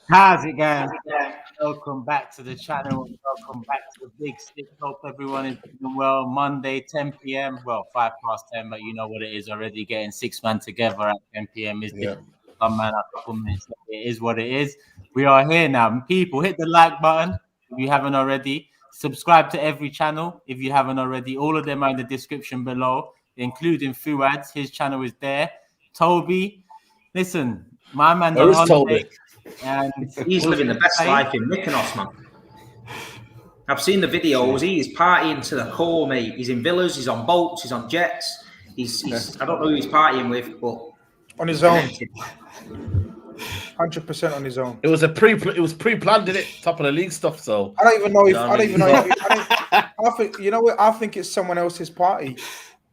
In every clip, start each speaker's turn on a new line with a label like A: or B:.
A: How's it going? Welcome back to the channel. Welcome back to the Big Stick. Hope everyone is doing well. Monday, 10 p.m. Well, 5 past 10, but you know what it is already. Getting 6 man together at 10 p.m. is difficult. Some man a couple minutes. It is what it is. We are here now. People, hit the like button if you haven't already. Subscribe to every channel if you haven't already. All of them are in the description below, including FUAD. His channel is there. Toby, listen, my man's on holiday.
B: Toby?
A: And
C: he's living the best life in Mykonos, man. I've seen the videos. He's partying to the core, mate. He's in villas, he's on boats, he's on jets. He's I don't know who he's partying with, but
D: on his own. 100% on his own.
B: It was pre-planned, didn't it? Top of the league stuff. So
D: I don't even know if I think you know what? I think it's someone else's party.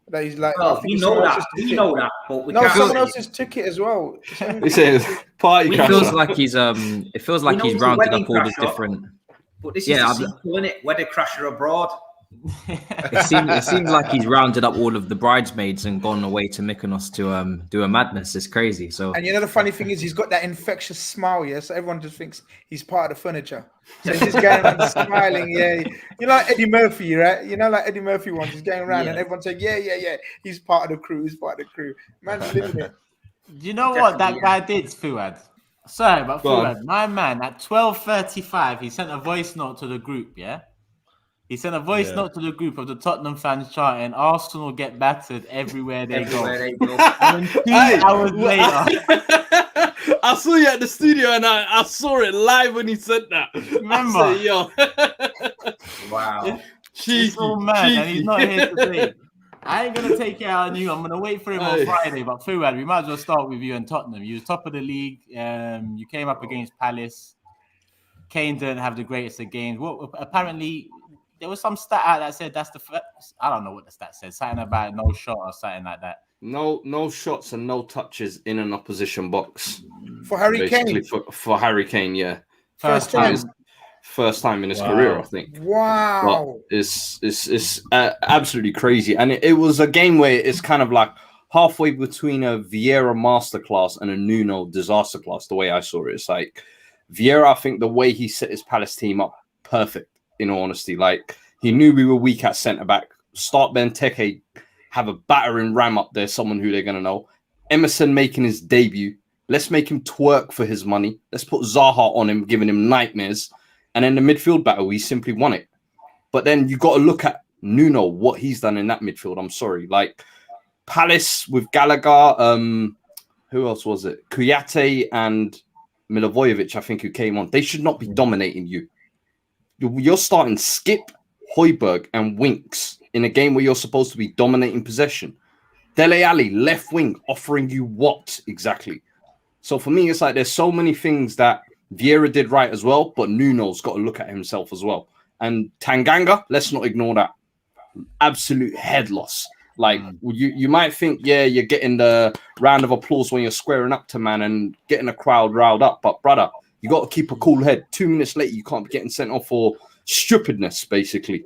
D: That he's like,
C: well, we know that, but we can't
D: someone else's ticket as well.
E: He says party.
F: It feels like he's it feels like he's rounded up all the different.
C: But this is the sequel, isn't it? Wedding Crasher Abroad.
F: It seems like he's rounded up all of the bridesmaids and gone away to Mykonos to do a madness. It's crazy. So,
D: and you know the funny thing is he's got that infectious smile, yeah. So everyone just thinks he's part of the furniture. So he's just going around smiling, yeah. You know, like Eddie Murphy, right? You know, like Eddie Murphy once he's going around and everyone's saying, yeah. He's part of the crew. He's part of the crew. Man's living it.
A: Do you know what that guy did, FUAD? Sorry, but FUAD, my man, at 12:35, he sent a voice note to the group, yeah. He sent a voice note to the group of the Tottenham fans chanting, Arsenal get battered everywhere they go. And then 2 hours later.
E: I saw you at the studio and I saw it live when he said that.
A: Remember?
E: Said, yo.
C: Wow.
A: He's so mad and he's not here today. I ain't going to take it out on you. I'm going to wait for him on Friday. But FUAD, we might as well start with you and Tottenham. You was top of the league. You came up against Palace. Kane didn't have the greatest of games. Well, apparently... There was some stat out that said that's the first. I don't know what the stat said. Something about no shot or something like that.
E: No shots and no touches in an opposition box
D: for Harry Kane.
E: For Harry Kane, yeah.
D: First time
E: in his career, I think.
D: Wow,
E: but it's absolutely crazy, and it was a game where it's kind of like halfway between a Vieira masterclass and a Nuno disaster class. The way I saw it, it's like Vieira. I think the way he set his Palace team up, perfect. In all honesty, like he knew we were weak at centre back. Start Benteke, have a battering ram up there, someone who they're gonna know. Emerson making his debut. Let's make him twerk for his money. Let's put Zaha on him, giving him nightmares. And then the midfield battle, he simply won it. But then you got to look at Nuno, what he's done in that midfield. I'm sorry, like Palace with Gallagher. Who else was it? Kouyaté and Milivojevic, I think, who came on. They should not be dominating you. You're starting Skip, Højbjerg, and Winks in a game where you're supposed to be dominating possession. Dele Alli, left wing, offering you what exactly? So for me, it's like there's so many things that Vieira did right as well, but Nuno's got to look at himself as well. And Tanganga, let's not ignore that. Absolute head loss. Like you might think, yeah, you're getting the round of applause when you're squaring up to man and getting a crowd riled up, but brother, you got to keep a cool head. 2 minutes later, you can't be getting sent off for stupidness, basically.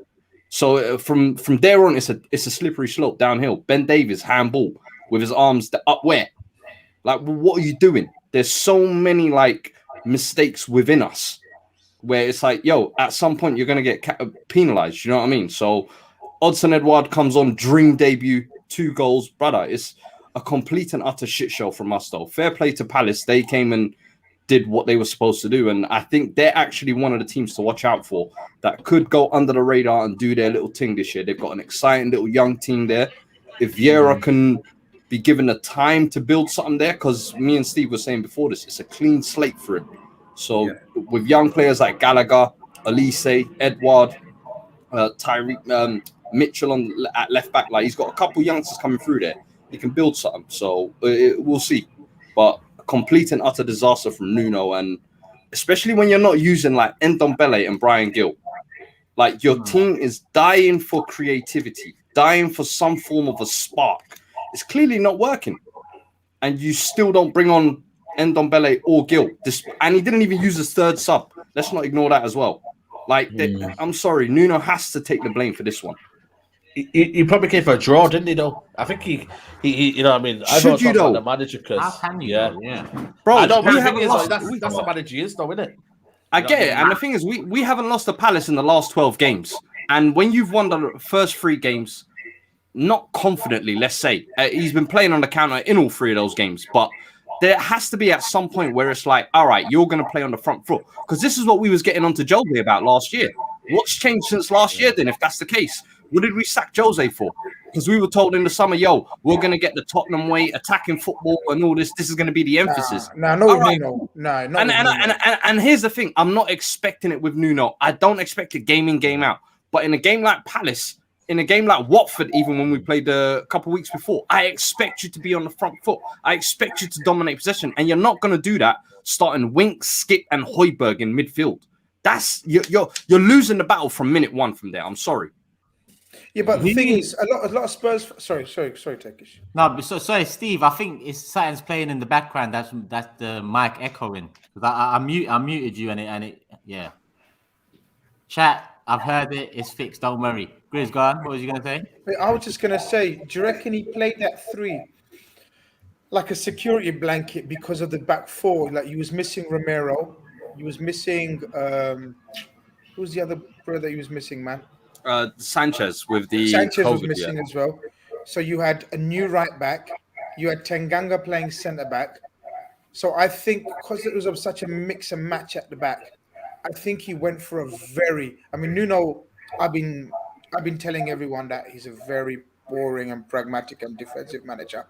E: So from there on, it's a slippery slope downhill. Ben Davies, handball with his arms up where? Like, what are you doing? There's so many like mistakes within us where it's like, yo, at some point you're gonna get penalized. You know what I mean? So Odsonne Edouard comes on, dream debut, 2 goals, brother. It's a complete and utter shit show from us, though. Fair play to Palace. They came and did what they were supposed to do, and I think they're actually one of the teams to watch out for that could go under the radar and do their little thing this year. They've got an exciting little young team there. If Vieira can be given the time to build something there, because me and Steve were saying before this, it's a clean slate for him. So with young players like Gallagher, Elise, Edward, Tyreek, Mitchell at left back, like he's got a couple youngsters coming through there. He can build something. So we'll see, but complete and utter disaster from Nuno, and especially when you're not using like Ndombele and Brian Gill. Like your team is dying for creativity, dying for some form of a spark. It's clearly not working, and you still don't bring on Ndombele or Gill. And he didn't even use his third sub. Let's not ignore that as well. Like, I'm sorry, Nuno has to take the blame for this one.
B: He probably came for a draw, didn't he? Though I think he you know what I mean. I
E: Should
B: know it's
E: you
B: not about
E: though?
B: the manager because
A: How can you?
B: yeah,
A: Though? Yeah.
E: Bro,
B: I know. But
E: we
B: the thing
E: haven't
B: is,
E: lost.
B: like, that's the manager he is, though, isn't it?
E: I get it, and the thing is, we haven't lost to Palace in the last 12 games, and when you've won the first 3 games, not confidently, let's say, he's been playing on the counter in all 3 of those games, but there has to be at some point where it's like, all right, you're going to play on the front foot, because this is what we was getting onto Jose about last year. What's changed since last year then, if that's the case? What did we sack Jose for? Because we were told in the summer, yo, we're going to get the Tottenham way, attacking football and all this. This is going to be the emphasis.
D: No, Nuno. No, not
E: and here's the thing. I'm not expecting it with Nuno. I don't expect it game in, game out. But in a game like Palace, in a game like Watford, even when we played a couple of weeks before, I expect you to be on the front foot. I expect you to dominate possession. And you're not going to do that starting Winks, Skip, and Højbjerg in midfield. That's you're losing the battle from minute 1 from there. I'm sorry.
D: Yeah, but the thing is, a lot of Spurs. Sorry, Turkish.
A: No, but sorry, Steve. I think it's something's playing in the background. That's the mic echoing. Because I muted you and it yeah. Chat. I've heard it. It's fixed. Don't worry. Grizz, go on. What was you gonna say?
D: I was just gonna say, do you reckon he played that 3 like a security blanket because of the back 4? Like, he was missing Romero. He was missing. Who's the other brother he was missing, man?
E: Sanchez with the
D: Sanchez
E: COVID,
D: was missing as well. So you had a new right back. You had Tanganga playing centre back. So I think because it was of such a mix and match at the back, I think he went for a very. I mean, Nuno. I've been telling everyone that he's a very boring and pragmatic and defensive manager.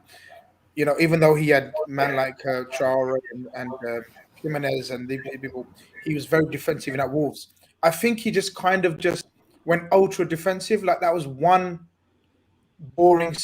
D: You know, even though he had men like Traore and Jimenez and the people, he was very defensive in at Wolves. I think he just kind of just went ultra defensive. Like, that was one boring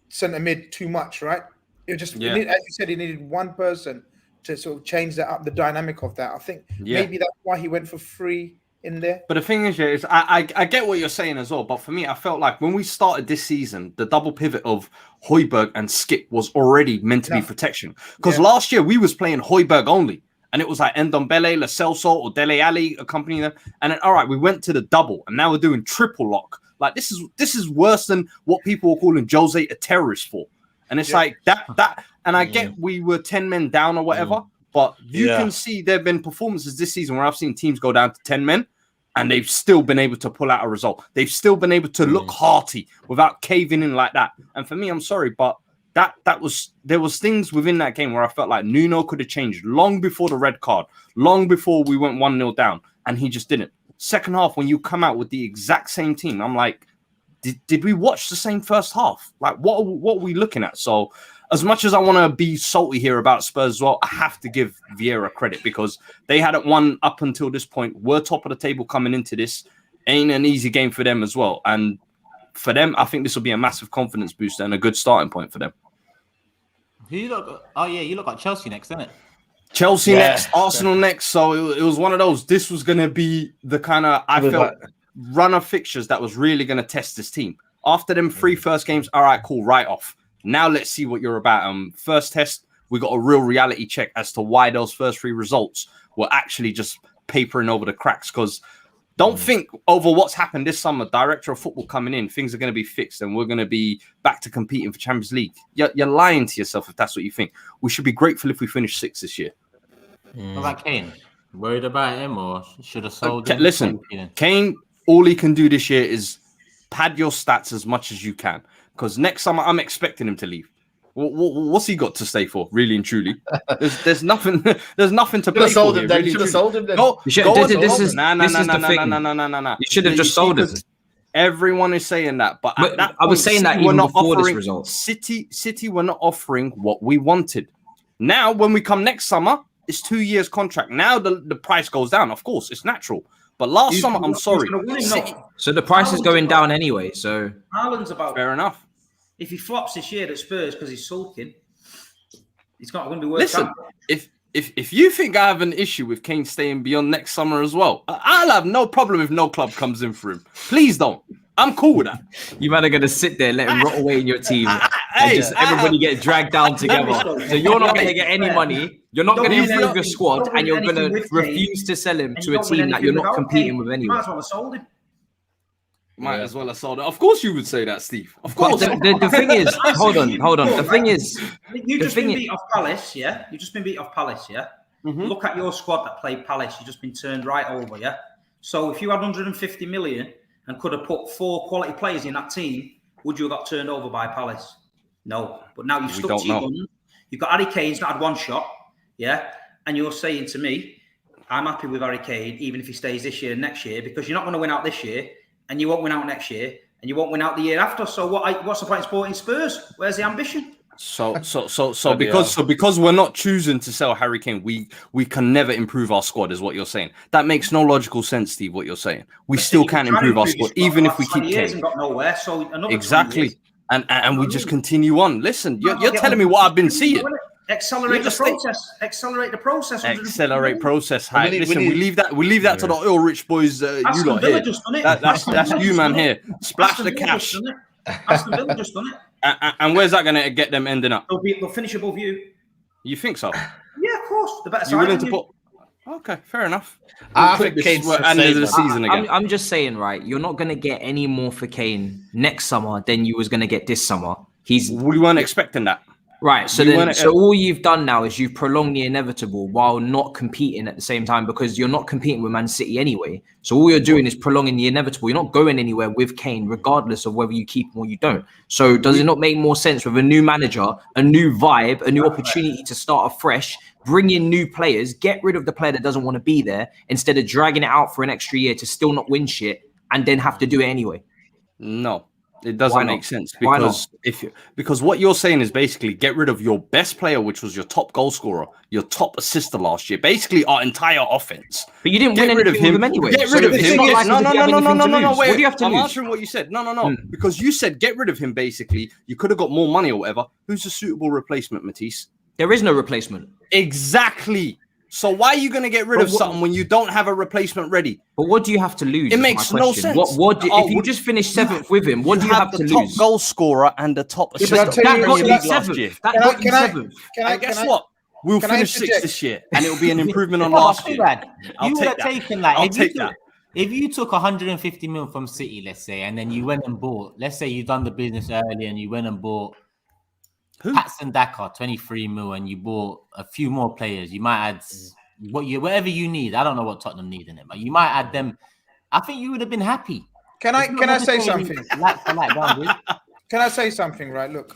D: centre mid too much, right? It just, as you said, he needed one person to sort of change that up, the dynamic of that. I think maybe that's why he went for 3 in there.
E: But the thing is, I get what you're saying as well. But for me, I felt like when we started this season, the double pivot of Højbjerg and Skip was already meant to be protection. Because last year we was playing Højbjerg only. And it was like Ndombele, Lo Celso, or Dele Alli accompanying them. And then, all right, we went to the double, and now we're doing triple lock. Like, this is worse than what people were calling Jose a terrorist for. And it's like that. And I get we were 10 men down or whatever, but you can see there have been performances this season where I've seen teams go down to 10 men, and they've still been able to pull out a result. They've still been able to look hearty without caving in like that. And for me, I'm sorry, but there was things within that game where I felt like Nuno could have changed long before the red card, long before we went 1-0 down, and he just didn't. Second half, when you come out with the exact same team, I'm like, did we watch the same first half? Like, what are we looking at? So as much as I want to be salty here about Spurs as well, I have to give Vieira credit because they hadn't won up until this point. We're top of the table coming into this. Ain't an easy game for them as well. And for them, I think this will be a massive confidence booster and a good starting point for them.
A: You look like Chelsea next, isn't it?
E: Chelsea next, Arsenal next. So it was one of those. This was going to be the kind of, I felt, run of fixtures that was really going to test this team. After them 3 first games, all right, cool, right off. Now let's see what you're about. First test, we got a real reality check as to why those first 3 results were actually just papering over the cracks. Because don't think over what's happened this summer, director of football coming in, things are going to be fixed and we're going to be back to competing for Champions League. You're lying to yourself if that's what you think. We should be grateful if we finish 6th this year.
A: What about Kane? Worried about him or should have sold him?
E: Listen, Kane, all he can do this year is pad your stats as much as you can. Because next summer, I'm expecting him to leave. What's he got to stay for, really and truly? There's nothing. There's nothing to play for.
B: You should have sold him then.
F: This is the thing. You should have just sold him.
E: Everyone is saying that, but at that
F: I was saying that even before this result.
E: City were not offering what we wanted. Now, when we come next summer, it's 2 years contract. Now the price goes down. Of course, it's natural. But last summer, I'm sorry.
F: So the price is going down anyway. So
C: Haaland's about
E: fair enough.
C: If he flops this year at Spurs because he's sulking, he's not going to be worth.
E: Listen, if you think I have an issue with Kane staying beyond next summer as well, I'll have no problem if no club comes in for him. Please don't. I'm cool with that.
F: You man are going to sit there, let him rot away in your team, and just everybody get dragged down together. So you're not going to get any money. You're not going to improve your squad, and you're going to refuse to sell him to a team that you're not competing with anyway.
C: Might as well have sold him.
E: Might as well have sold it. Of course, you would say that, Steve. Of
F: But
E: course.
F: the thing is, hold on. The thing is,
C: you've just been beat off Palace, yeah. You've just been beat off Palace, yeah. Look at your squad that played Palace. You've just been turned right over, yeah. So if you had 150 million and could have put 4 quality players in that team, would you have got turned over by Palace? No. But now you've stuck to your guns. You've got Harry Kane, he's not had one shot, yeah. And you're saying to me, I'm happy with Harry Kane, even if he stays this year and next year, because you're not going to win out this year, and you won't win out next year, and you won't win out the year after. So what's the point in supporting Spurs? Where's the ambition?
E: So because we're not choosing to sell Harry Kane, we can never improve our squad, is what you're saying. That makes no logical sense, Steve. What you're saying, we still can't improve our squad, even if we keep Kane.
C: And got nowhere, so
E: exactly, and we just continue on. Listen, you're telling me what I've been seeing.
C: Accelerate the process. Accelerate the process.
E: Accelerate process. Hey, listen, we leave that to the oil-rich boys. You lot here. That's you, man. Here, splash the cash.
C: Aston Villa just done it.
E: And where's that going to get them ending up?
C: They'll finish above you.
E: You think so?
C: Yeah, of course. The better side.
E: You willing to put? Okay, fair enough.
B: I think Kane's
E: end of the season again.
F: I'm just saying, right? You're not going to get any more for Kane next summer than you was going to get this summer.
E: We weren't expecting that.
F: Right, so all you've done now is you've prolonged the inevitable while not competing at the same time, because you're not competing with Man City anyway. So all you're doing is prolonging the inevitable. You're not going anywhere with Kane, regardless of whether you keep him or you don't. So does it not make more sense with a new manager, a new vibe, a new opportunity to start afresh, bring in new players, get rid of the player that doesn't want to be there, instead of dragging it out for an extra year to still not win shit and then have to do it anyway?
E: No. It doesn't make sense, because what you're saying is basically get rid of your best player, which was your top goal scorer, your top assister last year, basically our entire offense.
F: But you didn't win anything with him anyway.
E: Get rid of him. No. Wait,
F: what do you have to
E: I'm
F: lose?
E: answering what you said. No. Because you said get rid of him. Basically, you could have got more money or whatever. Who's a suitable replacement, Matisse?
F: There is no replacement.
E: Exactly. So why are you going to get rid of something when you don't have a replacement ready?
F: But what do you have to lose?
E: It makes no sense.
F: If you just finish 7th with him, what do you have to lose?
E: The top goal scorer and the top assist.
F: That got you 7th. That got you 7th.
E: And guess what? We'll finish 6th this year, and it'll be an improvement on last year.
A: You would have taken that. I'll take that. If you took 150 mil from City, let's say, and then you went and bought, let's say you've done the business early and you went and bought Patson Daka, 23 mil, and you bought a few more players, you might add whatever you need. I don't know what Tottenham need in it, but you might add them. I think you would have been happy.
D: Can I say something? Can I say something? Right, look,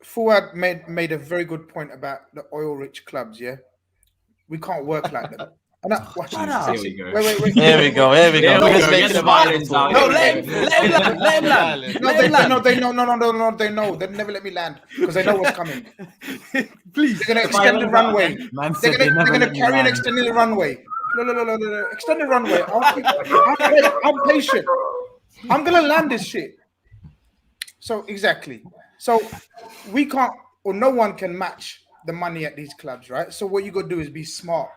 D: FUAD made a very good point about the oil-rich clubs. Yeah, we can't work like them. And wait.
B: Here we go.
F: Let him land.
D: They know. They never let me land because they know what's coming. Please, they're gonna extend the runway. They're gonna carry and extend the runway. No. Extend the runway. I'm patient. I'm gonna land this shit. So exactly. So we can't, or no one can match the money at these clubs, right? So what you got to do is be smart.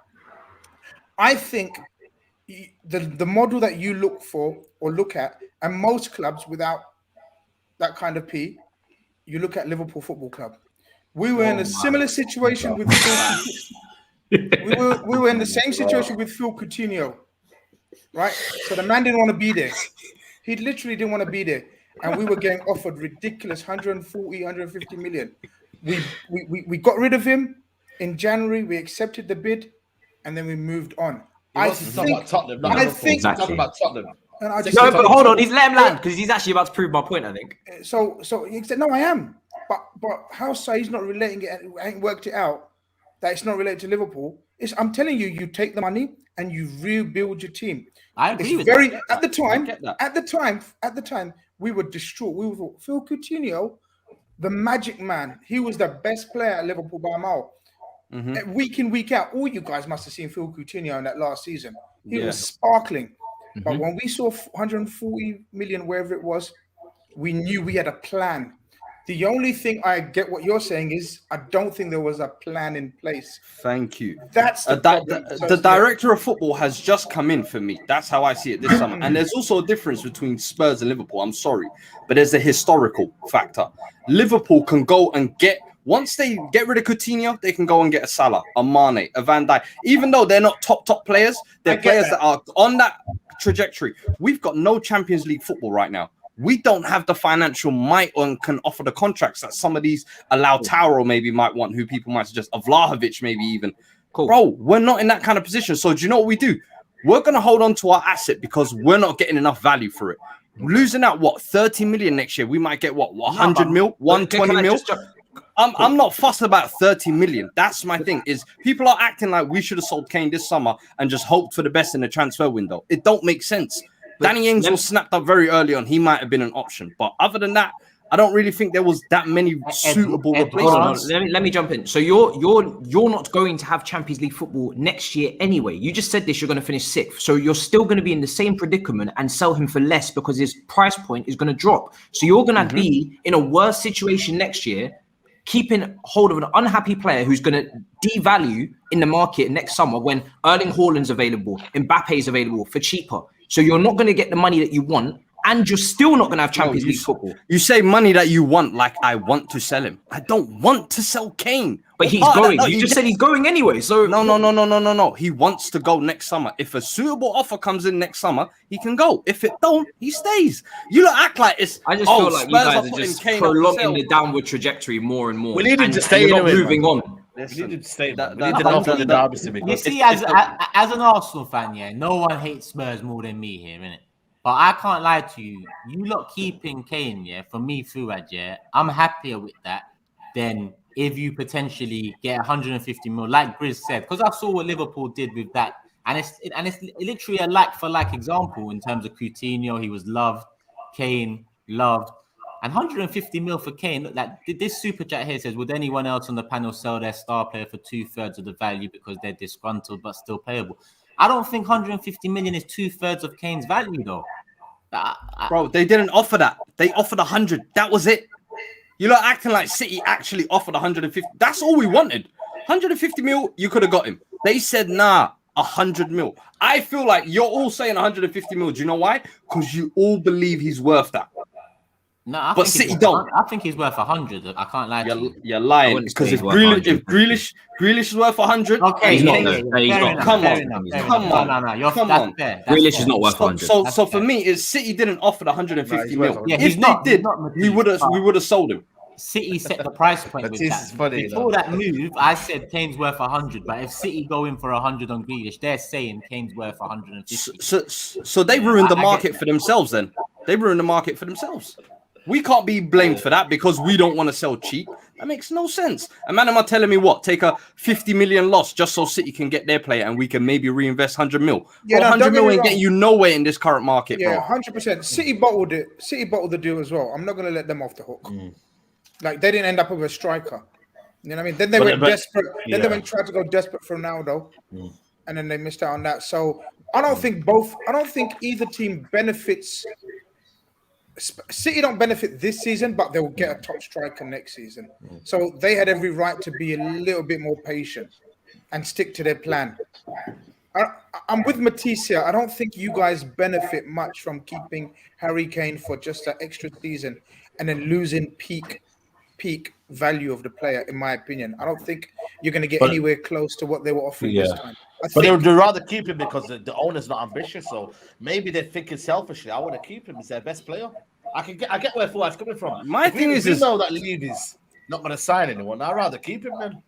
D: I think the model that you look for or look at, and most clubs without that kind of P, you look at Liverpool Football Club. We were in a similar situation with we were in the same situation with Phil Coutinho, right? So the man didn't want to be there. He literally didn't want to be there. And we were getting offered ridiculous 140, 150 million. We got rid of him in January. We accepted the bid. And then we moved on. I think
B: Tottenham.
F: Exactly.
B: About Tottenham.
F: No, but hold on. He's let him land because he's actually about to prove my point, I think.
D: So he said, no, I am. But how so he's not relating it? I ain't worked it out that it's not related to Liverpool. I'm telling you, you take the money and you rebuild your team.
A: I agree with that.
D: At the time, we were distraught. We thought Phil Coutinho, the magic man, he was the best player at Liverpool by a mile. Mm-hmm. Week in, week out, all you guys must have seen Phil Coutinho in that last season. He was sparkling. Mm-hmm. But when we saw 140 million, wherever it was, we knew we had a plan. The only thing I get what you're saying is I don't think there was a plan in place.
E: Thank you.
D: That's
E: the director of football has just come in for me. That's how I see it this summer. And there's also a difference between Spurs and Liverpool. I'm sorry, but there's a historical factor. Liverpool can go and get Once they get rid of Coutinho, they can go and get a Salah, a Mane, a Van Dijk. Even though they're not top players, they're players that are on that trajectory. We've got no Champions League football right now. We don't have the financial might and can offer the contracts that some of these Lautaro maybe might want, who people might suggest, of Vlahovic maybe even.
F: Cool.
E: Bro, we're not in that kind of position. So do you know what we do? We're going to hold on to our asset because we're not getting enough value for it. Losing out, what, 30 million next year? We might get, what 100 mil, 120 mil? I'm not fussed about 30 million. That's my thing, is people are acting like we should have sold Kane this summer and just hoped for the best in the transfer window. It don't make sense. Danny Ings was snapped up very early on. He might have been an option. But other than that, I don't really think there was that many suitable replacements.
F: Let me jump in. So you're not going to have Champions League football next year anyway. You just said this, you're going to finish 6th. So you're still going to be in the same predicament and sell him for less because his price point is going to drop. So you're going to be in a worse situation next year, keeping hold of an unhappy player who's going to devalue in the market next summer when Erling Haaland's available, Mbappe's available for cheaper. So you're not going to get the money that you want, and you're still not going to have Champions League football.
E: You say money that you want, like I want to sell him. I don't want to sell Kane.
F: But he's going. You just said he's going anyway. So
E: no. He wants to go next summer. If a suitable offer comes in next summer, he can go. If it don't, he stays. You don't act like it's.
F: I just feel like you guys are just prolonging the downward trajectory more and more.
B: We need him to stay.
F: Not moving on.
B: We need him to stay. We need to offer the derby.
A: You see, as an Arsenal fan, yeah, no one hates Spurs more than me here, innit? But I can't lie to you. You lot keeping Kane, yeah, for me, FUAD, yeah, I'm happier with that than if you potentially get 150 mil, like GRIZZ said, because I saw what Liverpool did with that, and it's literally a like for like example in terms of Coutinho. He was loved, Kane loved, and 150 mil for Kane. Look, like this super chat here says, would anyone else on the panel sell their star player for 2/3 of the value because they're disgruntled but still payable? I don't think 150 million is 2/3 of Kane's value, though.
E: Bro, they didn't offer that. They offered 100. That was it. You're not acting like City actually offered 150. That's all we wanted. 150 mil, you could have got him. They said, nah, 100 mil. I feel like you're all saying 150 mil. Do you know why? Because you all believe he's worth that.
A: No,
E: but City don't.
A: I think he's worth 100. I can't lie to you.
E: You're lying. Because if Grealish is worth 100,
A: okay,
F: he's not there.
E: Come on.
A: No.
F: Grealish is not worth 100.
E: So for me, City didn't offer the 150 mil.
A: Yeah,
E: if they did, we would have sold him.
A: City set the price point with that.
B: Funny,
A: before that move, I said Kane's worth 100. But if City go in for 100 on Grealish, they're saying Kane's worth 150.
E: So they ruined the market for themselves. Then they ruined the market for themselves. We can't be blamed for that because we don't want to sell cheap. That makes no sense. And man, am I telling me what? Take a 50 million loss just so City can get their player and we can maybe reinvest 100 mil.
D: Yeah,
E: 100 mil ain't getting you nowhere in this current market,
D: yeah,
E: bro.
D: 100%. City bottled it. City bottled the deal as well. I'm not going to let them off the hook. Like, they didn't end up with a striker. You know what I mean? Then they went desperate. Then they went tried to go desperate for Ronaldo. And then they missed out on that. So I don't think either team benefits. City don't benefit this season, but they will get a top striker next season. So they had every right to be a little bit more patient and stick to their plan. I'm with Matisse here. I don't think you guys benefit much from keeping Harry Kane for just an extra season and then losing peak value of the player, in my opinion. I don't think you're going to get anywhere close to what they were offering this time.
B: But they would rather keep him because the owner's not ambitious. So maybe they're thinking selfishly. I want to keep him. He's their best player. I get where FUAD's coming from.
E: My thing is,
B: we know that Leeds is not going to sign anyone. I'd rather keep him then.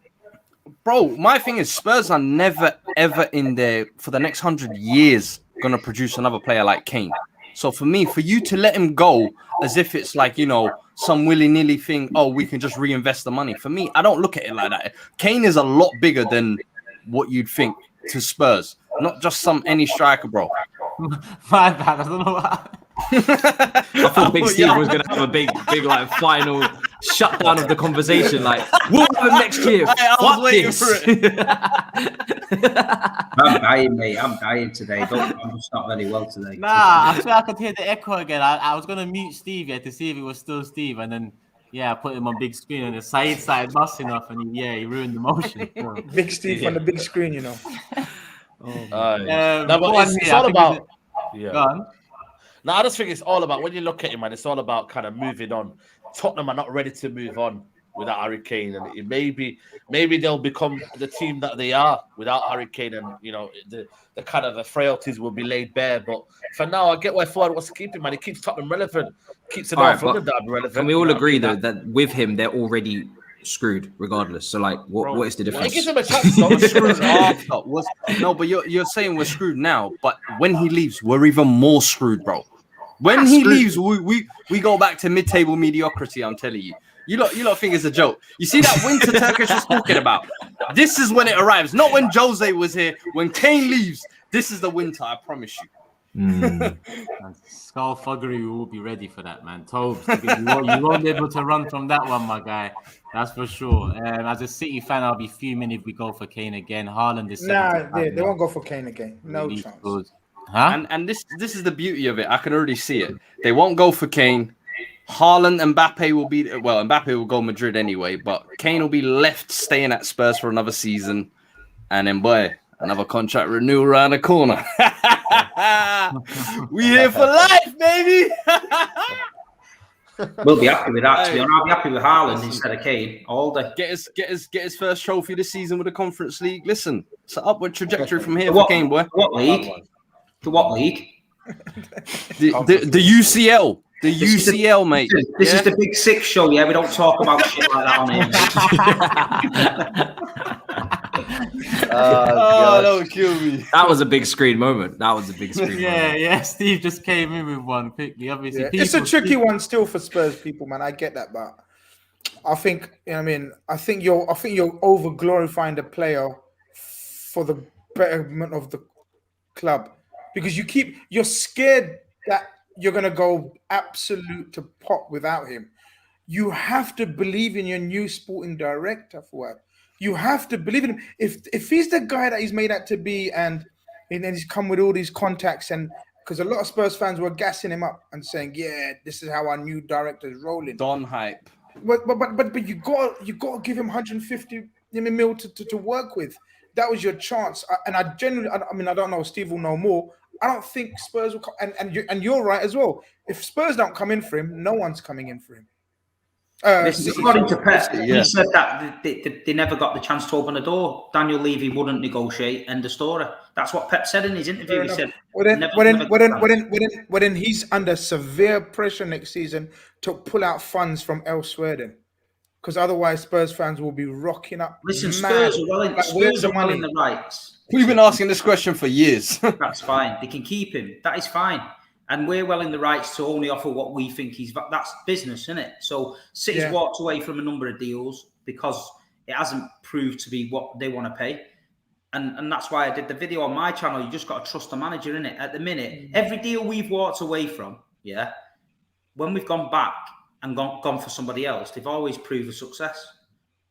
E: Bro, my thing is Spurs are never ever in there for the next 100 years going to produce another player like Kane. So for me, for you to let him go as if it's like, you know, some willy-nilly thing, oh, we can just reinvest the money. For me, I don't look at it like that. Kane is a lot bigger than what you'd think to Spurs. Not just any striker, bro.
A: My bad. I don't know what.
F: I thought Big Steve was going to have a big like final shutdown of the conversation. Like, we'll have him next year.
E: I was waiting for it.
C: I'm dying, mate. I'm dying today. I'm just not very well today.
A: Nah, I feel I could hear the echo again. I was going to mute Steve to see if it was still Steve. And then, I put him on big screen and the SAEED started busting off and he ruined the motion.
D: Big Steve on the big screen, you know.
B: No, but it's all about...
A: Go on.
B: No, I just think it's all about, when you look at it, man, it's all about kind of moving on. Tottenham are not ready to move on. without Harry Kane, and maybe they'll become the team that they are without Harry Kane, and the kind of the frailties will be laid bare. But for now, I get why FUAD wants to keep him, man. He keeps Tottenham relevant, keeps the North London derby relevant.
F: Can we all agree though that with him they're already screwed regardless? So like, what is the difference?
B: It gives him a chance. Though.
E: Screwed after. No, but you're saying we're screwed now, but when he leaves, we're even more screwed, bro. When he leaves, we go back to mid-table mediocrity. I'm telling you. You lot think it's a joke. You see that winter Turkish was talking about? This is when it arrives. Not when Jose was here. When Kane leaves, this is the winter. I promise you.
A: Skull Thuggery will be ready for that, man. Tobes, you won't be able to run from that one, my guy. That's for sure. As a City fan, I'll be fuming if we go for Kane again. Haaland is
D: they won't go for Kane again. No chance.
A: Huh?
E: And this is the beauty of it. I can already see it. They won't go for Kane. Haaland and Mbappe will be Mbappe will go Madrid anyway, but Kane will be left staying at Spurs for another season, and then another contract renewal around the corner. We here for life, baby.
C: We'll be happy with that. To be honest, I'll be happy with Haaland instead of Kane all day.
E: Get his first trophy this season with the Conference League. Listen, it's an upward trajectory from here for Kane, boy.
C: What league? To what league?
E: The UCL. The UCL, mate.
C: This is the Big Six show, yeah? We don't talk about shit like that on here.
E: That would kill me.
F: That was a big screen moment.
A: Yeah. Steve just came in with one quickly. Obviously,
D: it's a tricky one still for Spurs people, man. I get that, but I think I think you're over glorifying the player for the betterment of the club, because you're scared that you're going to go absolute to pot without him. You have to believe in your new sporting director, FUAD. You have to believe in him. If he's the guy that he's made out to be, and he's come with all these contacts, and because a lot of Spurs fans were gassing him up and saying, yeah, this is how our new director is rolling.
E: Don hype.
D: But you got to give him 150 mil to work with. That was your chance. And I genuinely, I don't know, Steve will know more. I don't think Spurs will come, and you're right as well. If Spurs don't come in for him, no one's coming in for him.
C: According to Pep, he said that they never got the chance to open the door. Daniel Levy wouldn't negotiate. End of story. That's what Pep said in his interview. He said,
D: then he's under severe pressure next season to pull out funds from elsewhere then. Because otherwise Spurs fans will be rocking up.
C: Listen, Spurs are well in the rights.
E: We've been asking this question for years.
C: That's fine. They can keep him. That is fine. And we're well in the rights to only offer what we think that's business, isn't it? So City's walked away from a number of deals because it hasn't proved to be what they want to pay. And that's why I did the video on my channel. You just got to trust the manager, innit? At the minute, every deal we've walked away from, when we've gone back and gone for somebody else, they've always proved a success.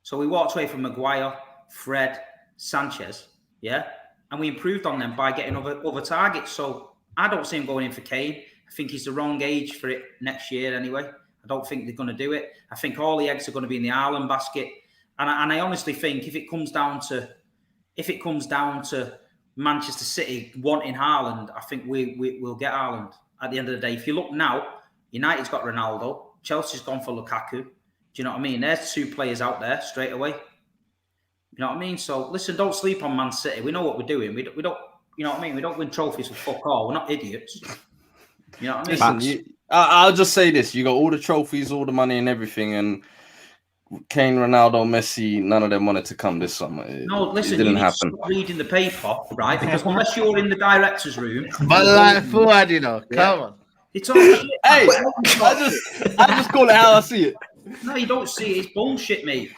C: So we walked away from Maguire, Fred, Sanchez, and we improved on them by getting other targets. So I don't see him going in for Kane. I think he's the wrong age for it next year anyway. I don't think they're going to do it. I think all the eggs are going to be in the Haaland basket. And I honestly think if it comes down to Manchester City wanting Haaland, I think we'll get Haaland at the end of the day. If you look now, United's got Ronaldo. Chelsea's gone for Lukaku. Do you know what I mean? There's two players out there straight away. You know what I mean? So listen, don't sleep on Man City. We know what we're doing. We don't. You know what I mean? We don't win trophies for fuck all. We're not idiots. You know what I mean?
E: Listen, I'll just say this. You got all the trophies, all the money and everything, and Kane, Ronaldo, Messi, none of them wanted to come this summer.
C: No, listen,
E: it didn't
C: you need
E: happen.
C: to stop reading the paper, right? Because unless you're in the director's room...
B: But like FUAD, come on.
C: It's all shit.
E: Hey, I just call it how I see it.
C: No, you don't see it. It's bullshit, mate.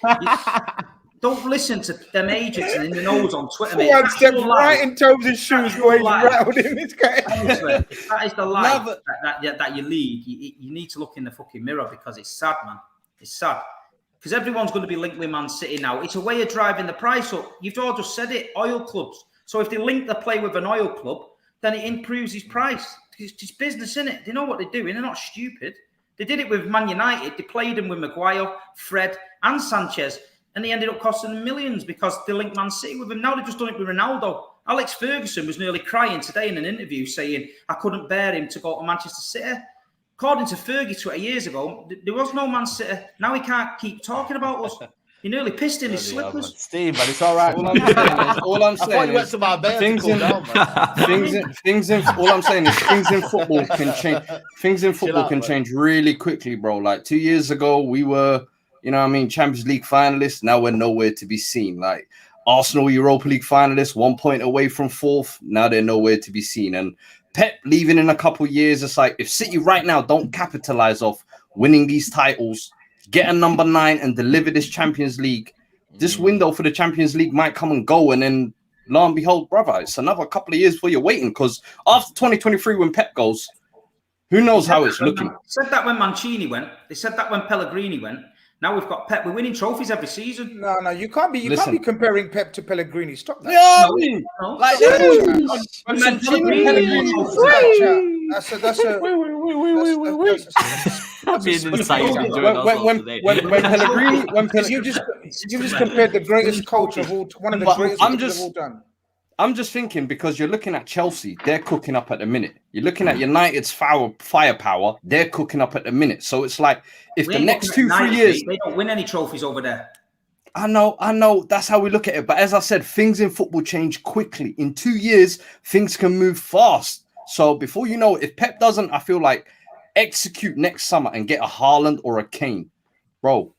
C: Don't listen to them agents and in the nose on Twitter, mate.
D: One step right in Tobes' shoes while he's rattled in this guy.
C: Honestly, that is the life that you lead. You need to look in the fucking mirror because it's sad, man. It's sad. Because everyone's going to be linked with Man City now. It's a way of driving the price up. You've all just said it, oil clubs. So if they link the play with an oil club, then it improves his price. It's business, isn't it? They know what they're doing. They're not stupid. They did it with Man United. They played him with Maguire, Fred and Sanchez. And they ended up costing them millions because they linked Man City with him. Now they've just done it with Ronaldo. Alex Ferguson was nearly crying today in an interview saying, I couldn't bear him to go to Manchester City. according to Fergie 20 years ago, there was no Man City. Now he can't keep talking about us. He nearly pissed in his slippers.
B: Steve, man, it's all right.
E: All I'm
B: I thought
E: saying
B: you went to Marbella to cool down, man.
E: all I'm saying is things in football can change. Things in football can change really quickly, bro. Like 2 years ago, we were, you know what I mean, Champions League finalists. Now we're nowhere to be seen. Like Arsenal Europa League finalists, 1 point away from fourth. Now they're nowhere to be seen. And Pep leaving in a couple of years, it's like if City right now don't capitalize off winning these titles, get a number 9 and deliver this Champions League, this window for the Champions League might come and go. And then lo and behold, brother, it's another couple of years before you're waiting. Because after 2023, when Pep goes, who knows how it's looking.
C: They said that when Mancini went. They said that when Pellegrini went. Now we've got Pep. We're winning trophies every season.
D: No, you can't be. You can't be comparing Pep to Pellegrini. Stop that.
E: Yeah,
C: No.
E: like
D: you just compared the greatest coach of all, one of the greatest coaches of all time.
E: I'm just thinking because you're looking at Chelsea, they're cooking up at the minute. You're looking at United's firepower, they're cooking up at the minute. So it's like if the next 2-3 years
C: they don't win any trophies over there.
E: I know. That's how we look at it. But as I said, things in football change quickly. In 2 years, things can move fast. So before you know it, if Pep doesn't, I feel like execute next summer and get a Haaland or a Kane, bro.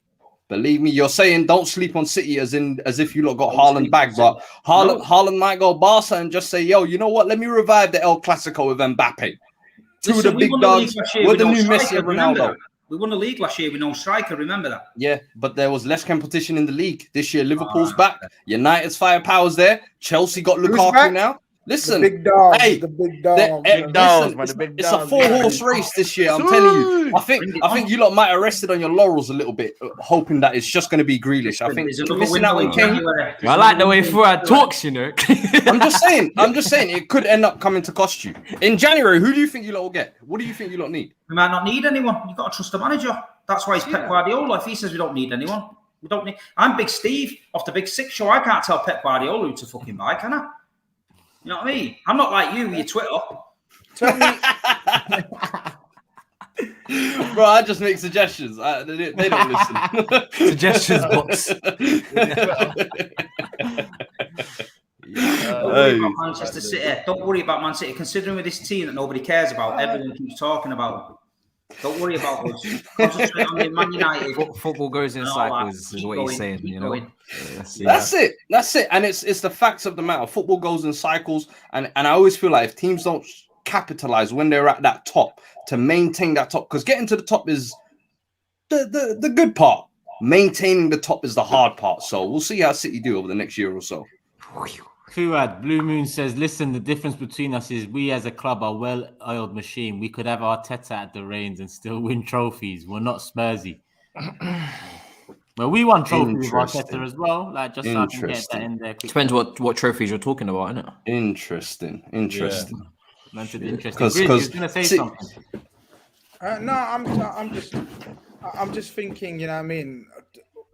E: Believe me, you're saying don't sleep on City as if you lot got Haaland back, but Haaland might go Barca and just say, yo, you know what? Let me revive the El Clasico with Mbappe. Two of the big dogs. We're the new Messi and Ronaldo.
C: We won the league last year with no striker, remember that?
E: Yeah, but there was less competition in the league. This year, Liverpool's back. United's firepower's there. Chelsea got Lukaku now. Listen,
D: the big dogs,
E: hey,
D: the big dogs,
E: it's a 4-horse race this year. I'm telling you. I think you lot might have rested on your laurels a little bit, hoping that it's just going to be Grealish. I think missing out on Kane.
F: I like the way FUAD talks, you know.
E: I'm just saying, it could end up coming to cost you in January. Who do you think you lot will get? What do you think you lot need?
C: We might not need anyone. You've got to trust the manager. That's why he's Pep Guardiola. If he says we don't need anyone, we don't need. I'm Big Steve off the Big Six show. I can't tell Pep Guardiola who to fucking buy, can I? You know what I mean? I'm not like you with your Twitter.
D: Tell me.
E: Bro, I just make suggestions. They don't listen.
F: Suggestions box.
C: Don't worry about Manchester City. Don't worry about Man City. Considering with this team that nobody cares about, everyone keeps talking about. Don't worry about us. Concentrate on Man United.
F: Football goes in cycles, is what he's saying. You know,
E: that's it. And it's the facts of the matter. Football goes in cycles, and I always feel like if teams don't capitalize when they're at that top to maintain that top, because getting to the top is the good part. Maintaining the top is the hard part. So we'll see how City do over the next year or so.
A: FUAD, Blue Moon says, listen, the difference between us is we as a club are well-oiled machine. We could have Arteta at the reins and still win trophies. We're not Spursy. Well, we won trophies with Arteta as well. Like, just so I can get that in there.
F: Depends what trophies you're talking about, isn't it?
E: Interesting.
A: Yeah. Interesting. Because you're going to say something.
D: No, I'm just thinking, you know what I mean?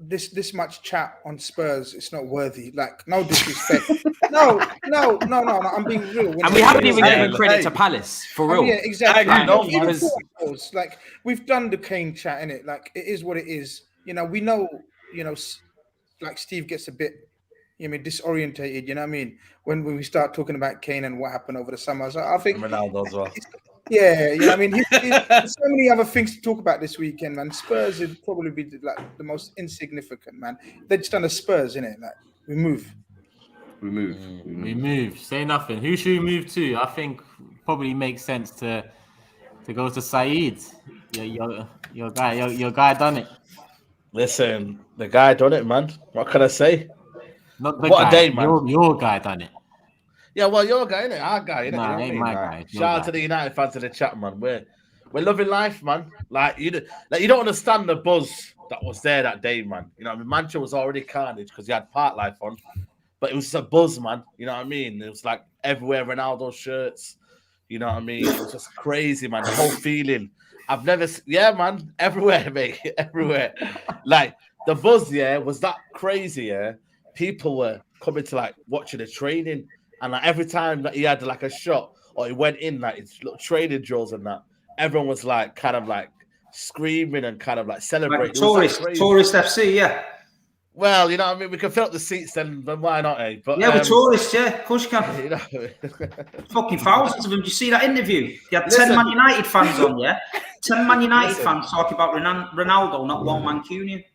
D: This much chat on Spurs, it's not worthy. Like, no disrespect. No, I'm being real.
F: And we haven't even given credit to Palace, for real.
D: Yeah, exactly.
F: Like,
D: like, we've done the Kane chat, innit? Like, it is what it is. You know, we know, like Steve gets a bit, disorientated, you know what I mean? When we start talking about Kane and what happened over the summer. So I think
B: Ronaldo as well.
D: Yeah, you know what I mean? There's so many other things to talk about this weekend, man. Spurs would probably be like the most insignificant, man. They're just on the Spurs, innit? Like, we move.
A: Say nothing. Who should we move to? I think probably makes sense to go to SAEED. Your guy done it.
B: Listen, the guy done it, man. What can I say?
A: Not the
B: what
A: guy.
B: A day, man.
A: Your guy done it.
B: Yeah, well, your guy, innit? Our guy, innit?
A: Nah, ain't my guy.
B: Shout out to the United fans in the chat, man. We're loving life, man. Like you don't understand the buzz that was there that day, man. You know, I mean, Manchester was already carnage because he had Park Life on, but it was just a buzz, man. You know what I mean? It was like everywhere Ronaldo shirts. You know what I mean? It was just crazy, man. The whole feeling. I've never, man. Everywhere, mate. Everywhere. Like the buzz, was that crazy? Yeah, people were coming to like watching the training. And like every time that he had like a shot or he went in, like his little training drills and that, everyone was like kind of like screaming and kind of like celebrating.
C: Like tourist FC, yeah.
B: Well, you know what I mean? We can fill up the seats then why not, eh? But,
C: yeah, we're tourists, yeah. Of course you can.
B: You know.
C: Fucking thousands of them. Did you see that interview? They had 10 Man United fans on, yeah? 10 Man United fans talking about Ronaldo, not one Mancunian.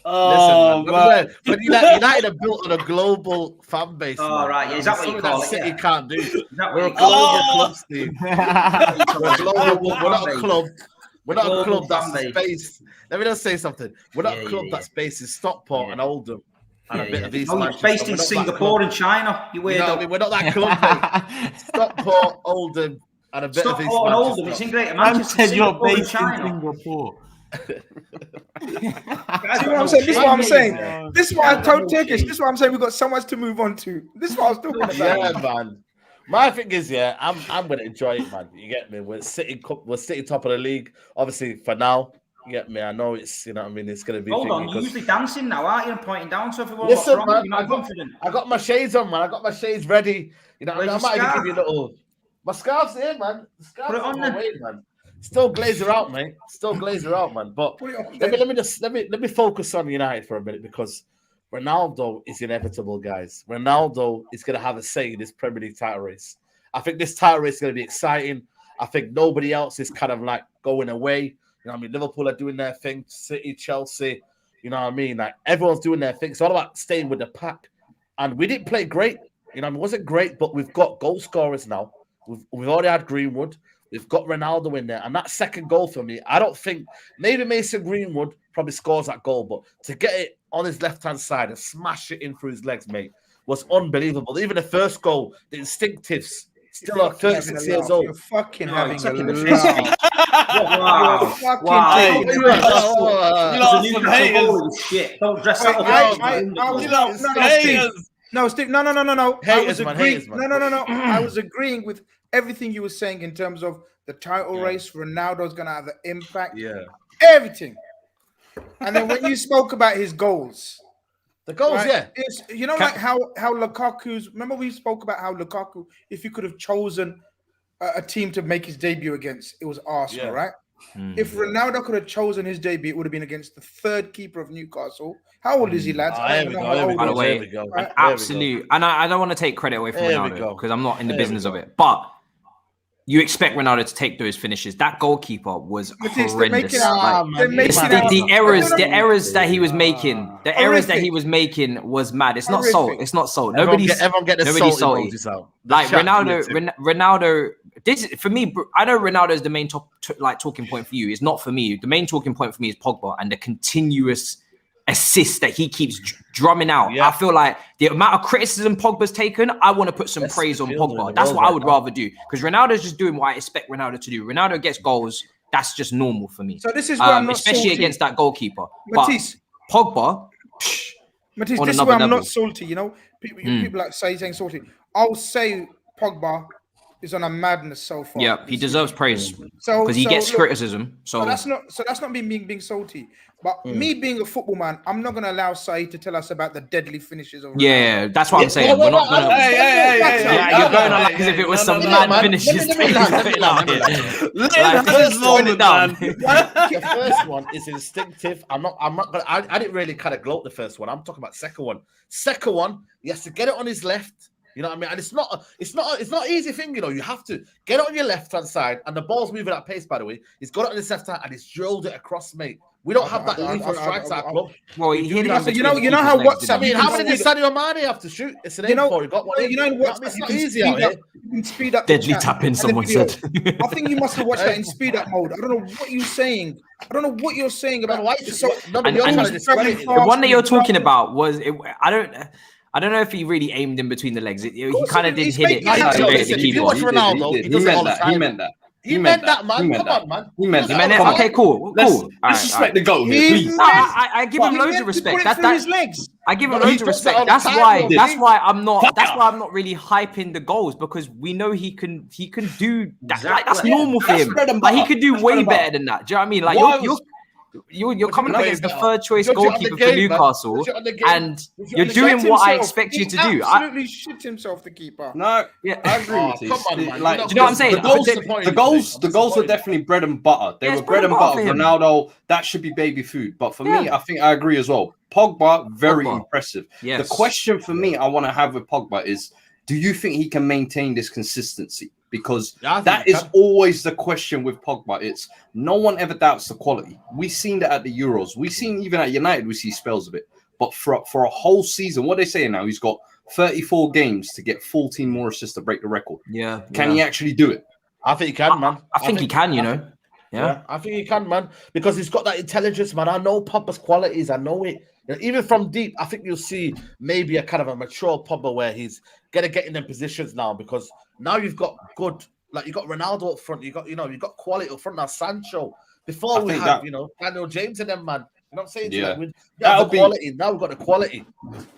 B: Oh, man. But United are built on a global fan base.
C: Oh,
B: man.
C: right. Yeah, is that what you call it?
B: City can't do.
C: We're
B: a global club, Steve. We're not a club. We're not a club that's based. Let me just say something. We're not a club that's based in Stockport and Oldham and a bit of East Manchester.
C: Based in Singapore and China. You weirdo.
B: I mean, we're not that club, mate. Stockport, Oldham, and a bit of East Manchester.
C: Stockport and Oldham. It's in Greater Manchester.
A: You're based in Singapore.
D: See what I'm saying? This is what I'm saying. This is why I told Turkish. This is what I'm saying. We've got so much to move on to. This is what I was talking about.
B: Yeah, man. My thing is, I'm gonna enjoy it, man. You get me? We're sitting top of the league. Obviously, for now, you get me. I know it's, you know what I mean. It's gonna be.
C: Hold on, you're usually dancing now, aren't you? And pointing down to everyone.
B: Listen,
C: what's
B: man.
C: wrong? You're not confident.
B: I got my shades on, man. I got my shades ready. You know, I might even give you a little. My scarf's here, man. The scarf's
C: Put it on
B: my way, man. Still glazer out, mate. Still glazer out, man. But let me focus on United for a minute, because Ronaldo is inevitable, guys. Ronaldo is going to have a say in this Premier League title race. I think this title race is going to be exciting. I think nobody else is kind of like going away. You know what I mean? Liverpool are doing their thing. City, Chelsea, you know what I mean? Like, everyone's doing their thing. It's all about staying with the pack. And we didn't play great. You know, it wasn't great, but we've got goal scorers now. We've already had Greenwood. We've got Ronaldo in there. And that second goal for me, I don't think, maybe Mason Greenwood probably scores that goal, but to get it on his left-hand side and smash it in through his legs, mate, was unbelievable. Even the first goal, the instinctives, still are 36 years old.
D: You're fucking having a
C: laugh.
D: Wow.
C: You
A: lost some haters.
C: Shit. Don't dress that up.
D: No, Steve. No.
B: Haters, man.
D: I was agreeing with everything you were saying in terms of the title race. Ronaldo's gonna have an impact.
B: Yeah.
D: Everything. And then when you spoke about his goals,
B: the goals,
D: right, it's, you know, like how Lukaku's. Remember we spoke about how Lukaku, if you could have chosen a team to make his debut against, it was Arsenal, right? If Ronaldo could have chosen his debut, it would have been against the third keeper of Newcastle. How old is he, lads?
F: By the way, absolute. And I don't want to take credit away from Ronaldo because I'm not in the business of it. But you expect Ronaldo to take those finishes. That goalkeeper was horrendous. The errors that he was making, was mad. It's not salt. It's not salt. Everyone get the salty. Like Ronaldo. This for me. I know Ronaldo is the main talking point for you. It's not for me. The main talking point for me is Pogba and the continuous assists that he keeps drumming out. I feel like the amount of criticism Pogba's taken, I want to put some praise on Pogba. That's what I would rather do, because Ronaldo's just doing what I expect Ronaldo to do. Ronaldo gets goals. That's just normal for me.
D: So this is where I'm not
F: especially
D: salty
F: against that goalkeeper.
D: Matisse,
F: Pogba.
D: Matisse, this is where I'm not salty. You know, people like saying salty. I'll say Pogba is on a madness so far.
F: Yeah, he deserves praise because he gets criticism. So
D: that's not me being salty. But me being a football man, I'm not going to allow Saeed to tell us about the deadly finishes of Ronaldo.
F: Yeah, that's what I'm saying. We're not going to. You're going on like as if it was some mad finishes.
B: The first one is instinctive. I'm not gonna. I didn't really kind of gloat the first one. I'm talking about second one. Second one, he has to get it on his left. You know what I mean? And it's not an easy thing, you know. You have to get it on your left-hand side, and the ball's moving at pace, by the way. He's got it on his left hand and he's drilled it across, mate. We don't have that lethal strikes at club.
F: Well, you know
D: how WhatsApp.
B: I mean, how many did Sadio Mane have to shoot? It's an aim for. You got one.
D: You know what?
B: It's not easy out here.
D: You can speed up.
F: Deadly tapping, someone said.
D: I think you must have watched that in speed up mode. I don't know what you're saying. I don't know what you're saying about.
F: The one that you're talking about was. I don't know if he really aimed in between the legs. He kind of did hit it.
B: If you watch Ronaldo,
E: he meant that.
B: He meant that, man. Come on, man.
E: He meant that.
F: Okay, cool.
E: Let's respect the goal here, please.
F: I give him loads of respect. I give him loads of respect. That's why I'm not really hyping the goals, because we know he can do that. Like, that's normal for him. Like, he could do way better than that. Do you know what I mean? Like You're coming up against the third choice
B: Judge it on the
F: goalkeeper for
B: game, man.
F: Newcastle,
B: Judge it on the game.
F: and
B: Judge it
F: you're
B: on the
F: doing
B: game.
F: what I
D: Himself.
F: expect you
D: He's
F: to do.
D: absolutely shit himself, the keeper.
E: No,
F: Yeah.
E: I agree with you.
B: Come on, man.
E: Like,
F: Do you know what I'm saying?
E: The goals,
B: Disappointed
E: the goals were definitely bread and butter. They
F: Yeah,
E: were
F: it's
E: bread and butter.
F: for him.
E: Ronaldo, that should be baby food. But for me,
F: Yeah.
E: I think I agree as well. Pogba, very
F: Pogba.
E: impressive.
F: Yes.
E: The question for me I want to have with Pogba is, do you think he can maintain this consistency? Because
B: Yeah, I think
E: that
B: he
E: is
B: can.
E: always the question with Pogba. It's no one ever doubts the quality. We've seen that at the Euros. We've seen even at United, we see spells of it. But for a whole season, what they say now, he's got 34 games to get 14 more assists to break the record.
F: Yeah.
E: Can he actually do it?
B: I think he can, man.
F: I think he can, you know. Yeah.
B: I think he can, man, because he's got that intelligence, man. I know Pogba's qualities. I know it. You know, even from deep, I think you'll see maybe a kind of a mature Pogba where he's gonna get in them positions now, because now you've got good, like you got Ronaldo up front, you've got quality up front now. Sancho. Before we had, Daniel James and them, man. You know what I'm saying?
E: Yeah.
B: We have the quality. Now we've got the quality.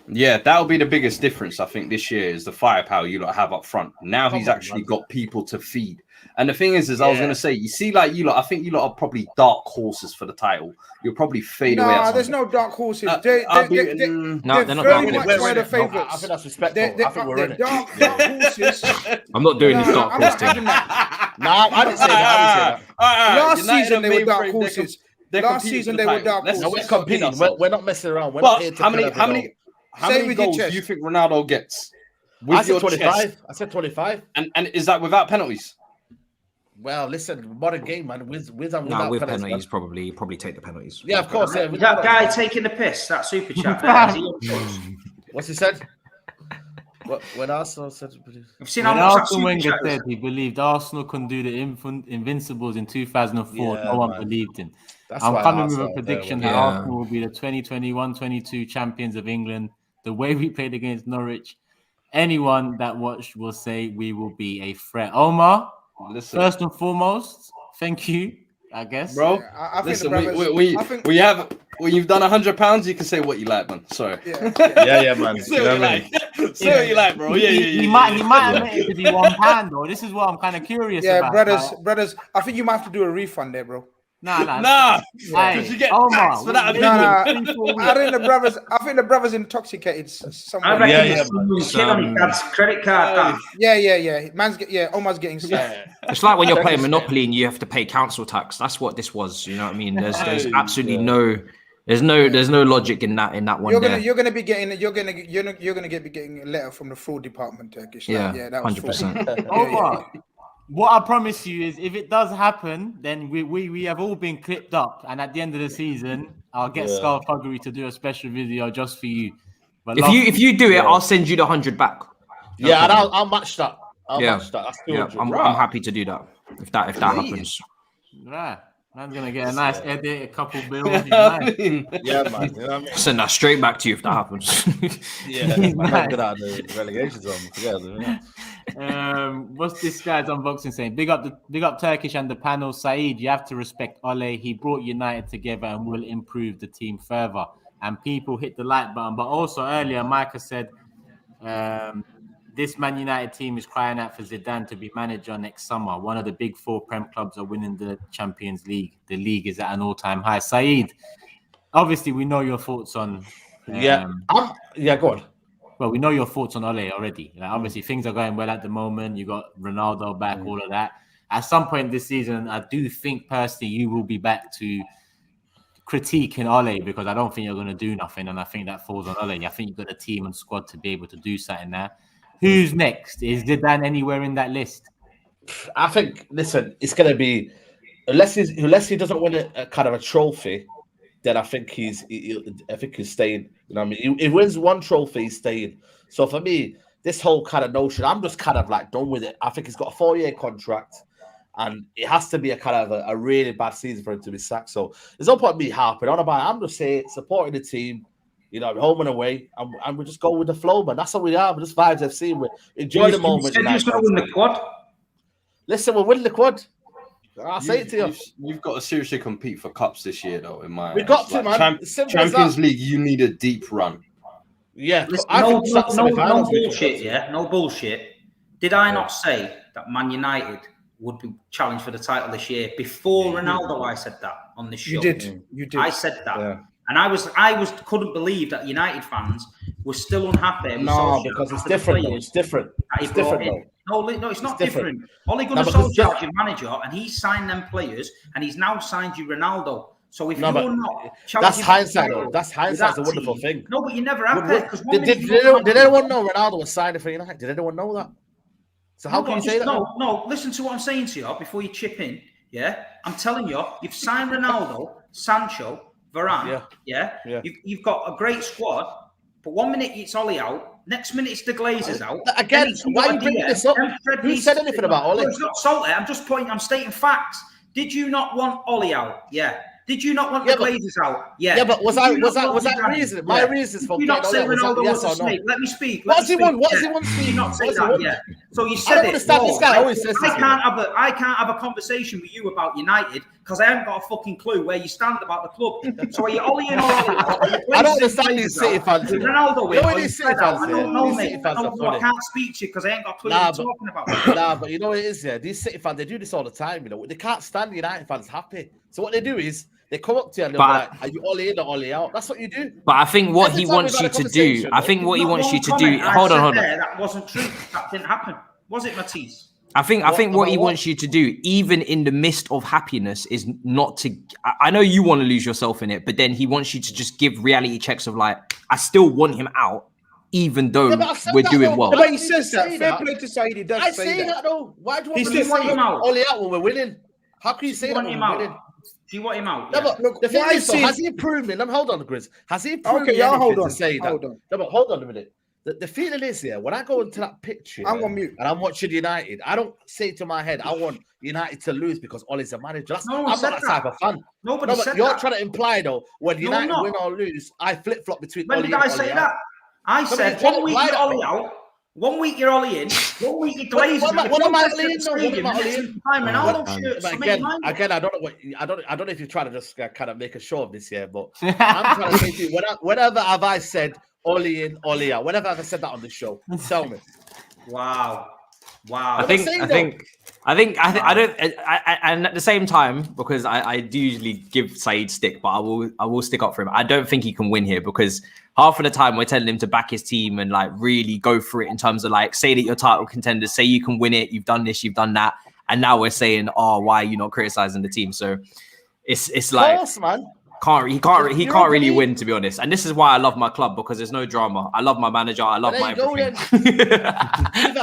E: Yeah, that'll be the biggest difference, I think, this year is the firepower you lot have up front. Now he's actually got people to feed. And the thing is I was going to say, you see, like you lot, I think you lot are probably dark horses for the title. You'll probably fade away.
D: No, there's no dark horses. They're
F: No, they're not
D: very
F: dark
D: much
F: horses.
D: one of the
B: I
D: favourites.
B: think that's respectful. I think we're in it.
D: Dark horses.
F: I'm not doing
D: No,
F: this dark
D: I'm
F: horse
D: not
F: thing.
D: having that.
B: No, I didn't say that.
D: Last season they were dark horses.
E: They're
D: Last
E: competing
D: season
E: for the
D: they were
E: title.
D: dark
E: Let's-
B: No,
D: horses.
B: we're competing.
E: ourselves.
B: We're not messing around. We're
E: Well,
B: not here to
E: how many
D: Say it with your
E: goals do
D: chest.
E: you think Ronaldo gets?
B: I
E: With
B: said
E: your
B: 25.
E: chest?
B: I said 25.
E: And is that without penalties?
B: Well, listen, modern game, man. With
F: No,
B: without
F: with
B: penalties,
F: penalties, probably take the penalties.
B: Yeah, of course. Yeah, with
C: That guy
B: penalties.
C: taking the piss, that super chat there. Is he on drugs?
B: What's he said? When Arsenal said,
C: I've seen
A: When
C: how much that
A: Arsene
C: super
A: Wenger
C: chat is.
A: said he believed Arsenal can do the Invincibles in 2004,
B: Yeah,
A: no one
B: man.
A: believed him.
B: that's
A: I'm
B: why
A: coming with a
B: Arsenal,
A: prediction
F: yeah.
A: that Arsenal will be the 2021-22 champions of England. The way we played against Norwich, anyone that watched will say we will be a threat. Omar,
E: Listen,
A: first and foremost, thank you, I guess.
E: bro.
D: I think
E: Listen,
D: the brothers. I think,
E: we have when you've done £100, you can say what you like, man. Sorry.
B: Yeah, man.
E: Say what you like. Say what you like, bro. Yeah.
A: He might admit it to be £1 though. This is what I'm kind of curious
D: yeah,
A: about.
D: brothers. I think you might have to do a refund there, bro.
A: Nah.
E: Hey,
A: Hey,
E: did you get
A: Omar,
E: taxed for that
A: we-
E: opinion?
D: I think the brothers intoxicated
C: I
D: somewhere.
C: reckon
B: Yeah,
C: there's someone's kid on his dad's credit card. Dan.
D: Yeah. Omar's getting sad.
F: It's like when you're playing Monopoly and you have to pay council tax. That's what this was. You know what I mean? There's absolutely there's no logic in that one.
D: You're gonna be getting a letter from the fraud department, Turkish.
F: Yeah,
D: that was
F: 100%.
A: Omar, what I promise you is, if it does happen, then we have all been clipped up, and at the end of the season, I'll get THUGGERY to do a special video just for you. But
F: If you do it, I'll send you the 100 back.
B: Yeah, and I'll match that. I'll
F: Yeah.
B: match that. That's
F: Yeah,
B: 200.
F: I'm happy to do that if that happens.
A: Right. Man's gonna get a nice edit, a couple bills.
E: I
A: Nice.
E: mean,
B: Yeah, man. You know what I mean?
F: Send that straight back to you if that happens.
B: Yeah,
A: He's
B: man.
A: nice.
B: Good at the relegation zone. Yeah.
A: What's this guy's unboxing saying? Big up Turkish and the panel. SAEED, you have to respect Ole. He brought United together and will improve the team further. And people hit the like button. But also earlier, Micah said this Man United team is crying out for Zidane to be manager next summer. One of the big four Prem clubs are winning the Champions League. The league is at an all-time high. SAEED, obviously we know your thoughts on
B: Yeah, go on.
A: well, we know your thoughts on Ole already. Like, obviously, things are going well at the moment. You got Ronaldo back, all of that. At some point this season, I do think personally you will be back to critiquing Ole, because I don't think you're going to do nothing, and I think that falls on Ole. I think you've got a team and squad to be able to do something there. Who's next? Is Zidane anywhere in that list?
B: I think. Listen, it's going to be unless he doesn't win a kind of a trophy, then I think he's staying. You know what I mean? He wins one trophy, he's staying. So for me, this whole kind of notion, I'm just kind of like done with it. I think he's got a 4-year contract, and it has to be a kind of a really bad season for him to be sacked. So there's no point me harping on about it. I'm just saying, supporting the team, you know, home and away, and we just go with the flow, man. That's what we are. We're just Vibes FC. We enjoy the moment.
C: You're just going to win the quad.
B: Listen, we're winning the quad. I'll say it to you.
E: You've got to seriously compete for cups this year, though. In my
B: We
E: eyes.
B: got to, man. It's simple as
E: Champions
B: that.
E: League, you need a deep run.
B: Yeah,
C: Listen,
B: I
C: no
B: think that's semi-finals we can
C: bullshit,
B: get to.
C: yeah? No bullshit. Did I not say that Man United would be challenged for the title this year? Before Ronaldo, I said that on this show.
D: You did.
C: I said that.
B: Yeah.
C: And I couldn't believe that United fans were still unhappy.
B: No, because it's different. It's different. It's different.
C: No, it's not different. Ole Gunnar Solskjær is your manager, and he signed them players, and he's now signed you Ronaldo. So if you're not,
B: that's hindsight. Though. That's hindsight's a wonderful thing.
C: No, but you never have that.
B: Did anyone know Ronaldo was signed for United? Did anyone know that? So how can you say that?
C: No. Listen to what I'm saying to you before you chip in. Yeah, I'm telling you, you've signed Ronaldo, Sancho, Varane. Yeah. You've got a great squad, but 1 minute it's Ole out, next minute it's the Glazers out.
B: Again, why are you bringing this up? Who said anything about Ole?
C: It's not salty. I'm stating facts. Did you not want Ole out? Yeah. Did you not want the Glazers out? Yeah.
B: Yeah, but was that reason? My reasons for
C: getting Ole
B: Ronaldo
C: was a snake. Let me speak.
B: What does he want? What does he want?
C: Did you not say that? Yeah. So you said
B: I don't understand. This guy always says this.
C: I can't have a conversation with you about United because I haven't got a fucking clue where you stand about the club. So are you Ole in or Ole out?
B: I don't understand these City fans.
C: Ronaldo
B: You know what these City fans?
C: I don't know, mate.
B: I
C: can't speak to you because I ain't got a clue what you're talking about.
B: Nah, but you know what it is, yeah? These City fans, they do this all the time, you know. They can't stand the United fans happy. So what they do is they come up to you and they're like, are you Ole in or Ole out? That's what you do.
F: But I think what he wants you to do, hold on.
C: That wasn't true. That didn't happen. Was it, Matisse?
F: I think what he wants you to do, even in the midst of happiness, is not to. I know you want to lose yourself in it, but then he wants you to just give reality checks of like, I still want him out, even though we're doing well.
D: But he says that. Fair play to SAEED. He does say that.
B: Though. Why do you want him out? Ole out when we're winning? How can you say that when we're winning?
C: Do you want him out?
B: No, but look, the thing is, has he improved me? Hold on, Grizz. Has he improved me to say that? No, but hold on a minute. The feeling is here, when I go into that picture
D: I'm on mute
B: and I'm watching United, I don't say to my head, I want United to lose because Ole's a manager. I'm not that type of fan.
C: Nobody said
B: you're
C: that.
B: trying to imply, though, when United win or lose, I flip-flop between
C: Ole and Ole out. When did I say that? I said 1 week you're Ole out, 1 week you're Ole in, 1 week you're Glazers.
B: What am I Ole in? Again, I don't know if you're trying to just kind of make a show of this here, but I'm trying to say to you, whenever have I said Ole in, Ole out? Whenever have I said that on the show? Tell me.
C: Wow.
F: I don't, and at the same time, because I do usually give SAEED stick, but I will stick up for him. I don't think he can win here because half of the time we're telling him to back his team and like really go for it in terms of like, say that you're title contenders, say you can win it, you've done this, you've done that, and now we're saying, oh, why are you not criticizing the team? So it's like,
B: course, man.
F: He can't really win, to be honest. And this is why I love my club, because there's no drama. I love my manager. I love my everything.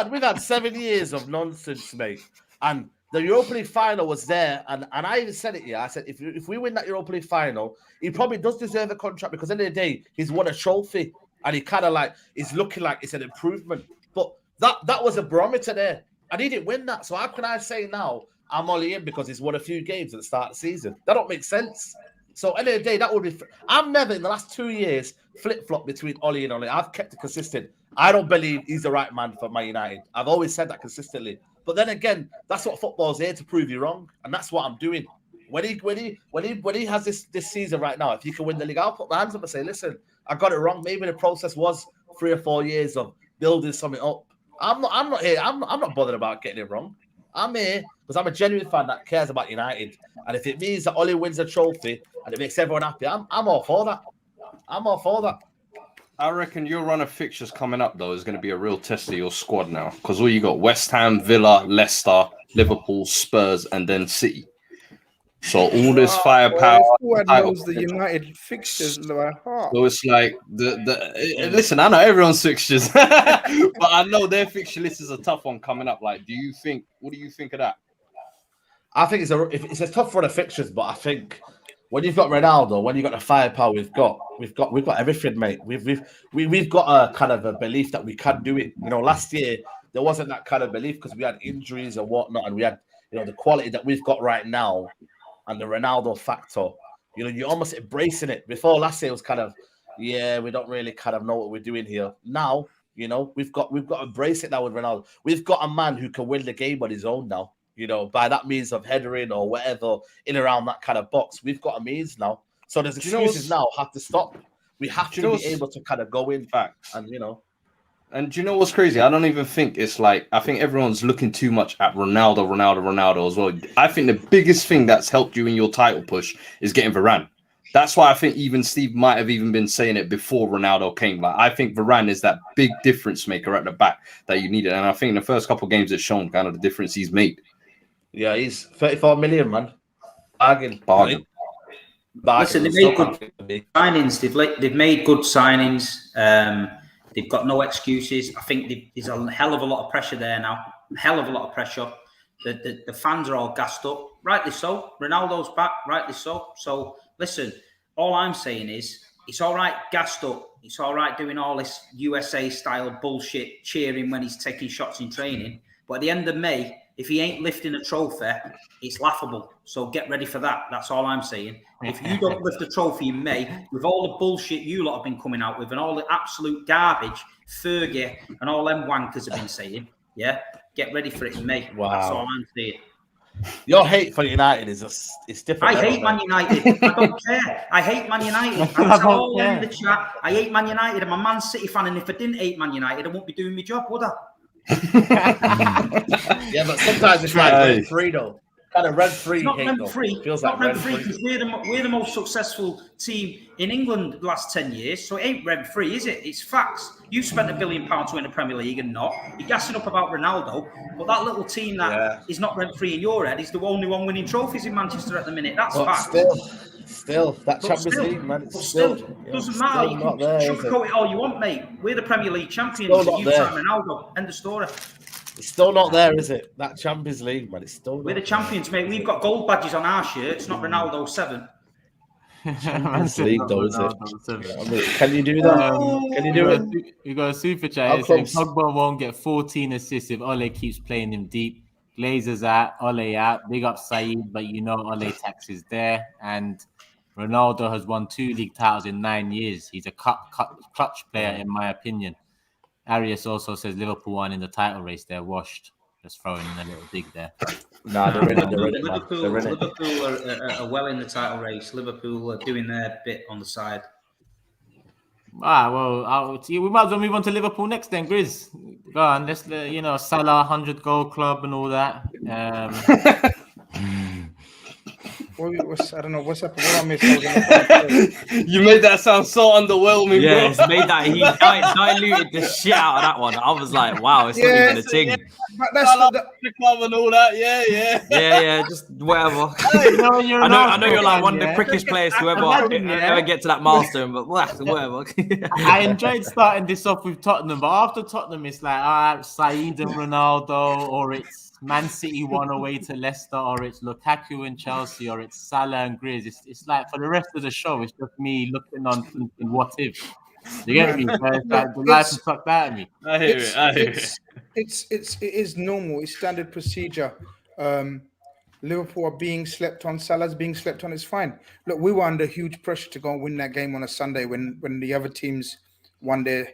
B: We've had 7 years of nonsense, mate. And the Europa League final was there. And I even said it here. I said, if we win that Europa League final, he probably does deserve a contract because at the end of the day, he's won a trophy. And he kind of like, is looking like it's an improvement. But that was a barometer there. And he didn't win that. So how can I say now I'm Ole in because he's won a few games at the start of the season? That don't make sense. So at the end of the day, that would be. I'm never in the last 2 years flip-flop between Ole and Ole. I've kept it consistent. I don't believe he's the right man for Man United. I've always said that consistently. But then again, that's what football's here to prove you wrong, and that's what I'm doing. When he has this season right now, if he can win the league, I'll put my hands up and say, listen, I got it wrong. Maybe the process was 3 or 4 years of building something up. I'm not here. I'm not bothered about getting it wrong. I'm here because I'm a genuine fan that cares about United. And if it means that Ole wins a trophy and it makes everyone happy, I'm all for that. I'm all for that.
E: I reckon your run of fixtures coming up, though, is going to be a real test of your squad now. Because all you got, West Ham, Villa, Leicester, Liverpool, Spurs, and then City. So all this firepower.
D: FUAD knows the United fixtures by heart.
E: So it's like listen, I know everyone's fixtures, but I know their fixture list is a tough one coming up. Like, what do you think of that?
B: I think it's a tough run of fixtures, but I think when you've got Ronaldo, when you've got the firepower, we've got everything, mate. We've got a kind of a belief that we can do it. You know, last year there wasn't that kind of belief because we had injuries and whatnot, and we had the quality that we've got right now. And the Ronaldo factor, you're almost embracing it. Before last year, it was kind of, we don't really kind of know what we're doing here. Now, we've got to embrace it now with Ronaldo. We've got a man who can win the game on his own now. By that means of headering or whatever in around that kind of box. We've got a means now. So there's excuses now have to stop. We have to be able to kind of go in back and
E: And do you know what's crazy? I don't even think it's like, I think everyone's looking too much at Ronaldo as well. I think the biggest thing that's helped you in your title push is getting Varane. That's why I think even Steve might have even been saying it before Ronaldo came. Like, I think Varane is that big difference maker at the back that you needed. And I think in the first couple of games, it's shown kind of the difference he's made.
B: Yeah, he's 34 million, man. Bargain.
C: Listen, they made good signings. They've made good signings. They've got no excuses. I think there's a hell of a lot of pressure there now. Hell of a lot of pressure. The fans are all gassed up. Rightly so. Ronaldo's back. Rightly so. So, listen, all I'm saying is it's all right gassed up. It's all right doing all this USA-style bullshit, cheering when he's taking shots in training. But at the end of May, if he ain't lifting a trophy, it's laughable. So get ready for that. That's all I'm saying. If you don't lift a trophy in May, with all the bullshit you lot have been coming out with and all the absolute garbage Fergie and all them wankers have been saying, yeah, get ready for it in May. Wow. That's all I'm saying.
B: Your hate for United is it's different.
C: I hate Man United. I don't care. I hate Man United. I tell all in the chat, I hate Man United. I'm a Man City fan, and if I didn't hate Man United, I wouldn't be doing my job, would I?
B: Yeah, but sometimes it's like rent free though. Kind of rent free.
C: Not rent free.
B: Feels
C: not
B: like
C: rent free because we're the most successful team in England the last 10 years. So it ain't rent free, is it? It's facts. You spent £1 billion to win the Premier League and not. You're gassing up about Ronaldo, but that little team that is not rent free in your head is the only one winning trophies in Manchester at the minute. That's fact.
B: Still, that Champions League, man. It's still
C: doesn't matter. You can sugarcoat it all you want, mate. We're the Premier League champions. You time Ronaldo. End of story.
B: It's still not there, is it? That Champions League, man. It's still.
C: We're the champions, mate. We've got gold badges on our shirts, not Ronaldo 7.
B: Champions League, though, is it? Can you do that? Can you do it?
A: You got a super chat saying Pogba won't get 14 assists if Ole keeps playing him deep. Glazer's out, Ole out. Big up SAEED, but you know Ole tax is there. And Ronaldo has won 2 league titles in 9 years. He's a clutch player, in my opinion. Arias also says Liverpool won in the title race. They're washed. Just throwing in a little dig there.
B: Nah, they're in it.
C: Liverpool are well in the title race. Liverpool are doing their bit on the side.
A: Well, we might as well move on to Liverpool next then, Grizz. Go on, let's, Salah 100-goal club and all that.
D: I don't know what's happened. What I missed?
E: You made that sound so underwhelming, bro.
F: Yeah, it's made that he diluted the shit out of that one. I was like, wow, it's not even a thing.
D: But that's
E: the club and all that. Yeah,
F: just whatever. I know you're like one of the quickest players to ever get to that milestone, but whatever.
A: I enjoyed starting this off with Tottenham, but after Tottenham, it's like SAEED and Ronaldo, or it's Man City 1 away to Leicester, or it's Lukaku and Chelsea, or it's Salah and Grizz. It's like for the rest of the show, it's just me looking on thinking, what if? You get me? It's like the life sucked out of me.
E: I hear it.
D: It is normal. It's standard procedure. Liverpool are being slept on. Salah's being slept on. It's fine. Look, we were under huge pressure to go and win that game on a Sunday when the other teams won their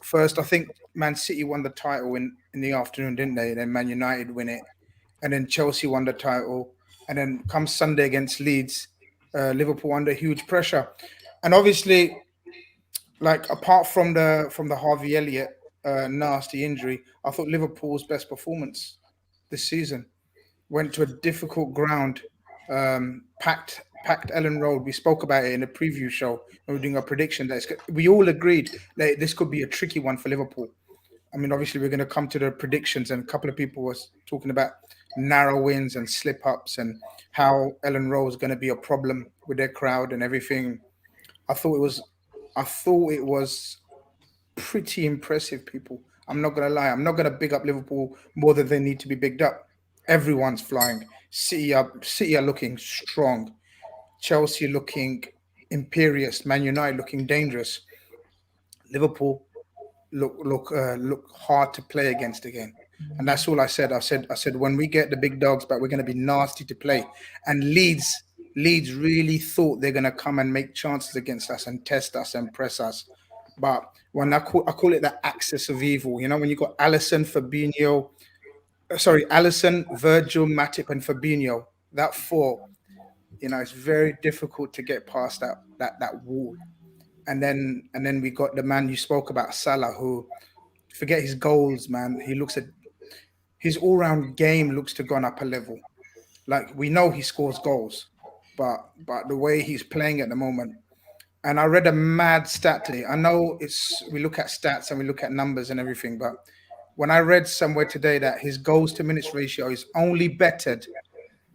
D: first. I think Man City won the title in the afternoon, didn't they? And then Man United win it, and then Chelsea won the title. And then come Sunday against Leeds, Liverpool under huge pressure. And obviously, apart from the Harvey Elliott nasty injury, I thought Liverpool's best performance this season went to a difficult ground, packed Ellen Road. We spoke about it in a preview show when we were doing our prediction. We all agreed that this could be a tricky one for Liverpool. I mean, obviously, we're going to come to the predictions, and a couple of people was talking about narrow wins and slip-ups and how Ellen Road is going to be a problem with their crowd and everything. I thought it was pretty impressive, people. I'm not going to lie. I'm not going to big up Liverpool more than they need to be bigged up. Everyone's flying. City are looking strong. Chelsea looking imperious. Man United looking dangerous. Liverpool look hard to play against again. And that's all I said. I said when we get the big dogs back, we're going to be nasty to play. And Leeds really thought they're going to come and make chances against us and test us and press us. But when I call it the axis of evil, when you got Alisson, Virgil, Matip, and Fabinho, that four, it's very difficult to get past that wall. And then we got the man you spoke about, Salah, who forget his goals, man. He looks at his all-round game looks to gone up a level. Like, we know he scores goals, but the way he's playing at the moment. And I read a mad stat today. I know we look at stats and we look at numbers and everything, but when I read somewhere today that his goals to minutes ratio is only bettered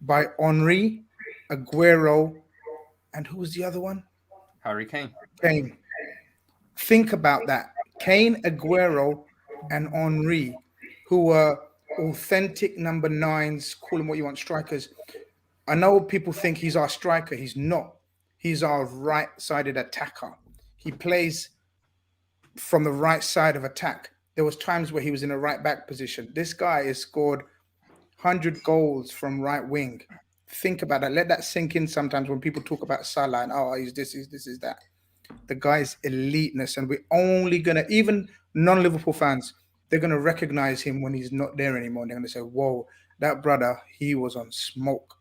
D: by Henry, Aguero, and who was the other one?
E: Harry Kane.
D: Kane. Think about that. Kane, Aguero, and Henry, who were authentic number 9s, call them what you want, strikers. I know people think he's our striker. He's not. He's our right-sided attacker. He plays from the right side of attack. There was times where he was in a right-back position. This guy has scored 100 goals from right wing. Think about that. Let that sink in sometimes when people talk about Salah and, oh, he's this, he's this, he's that. The guy's eliteness, and we're only going to, even non-Liverpool fans, they're going to recognize him when he's not there anymore. They're going to say, whoa, that brother, he was on smoke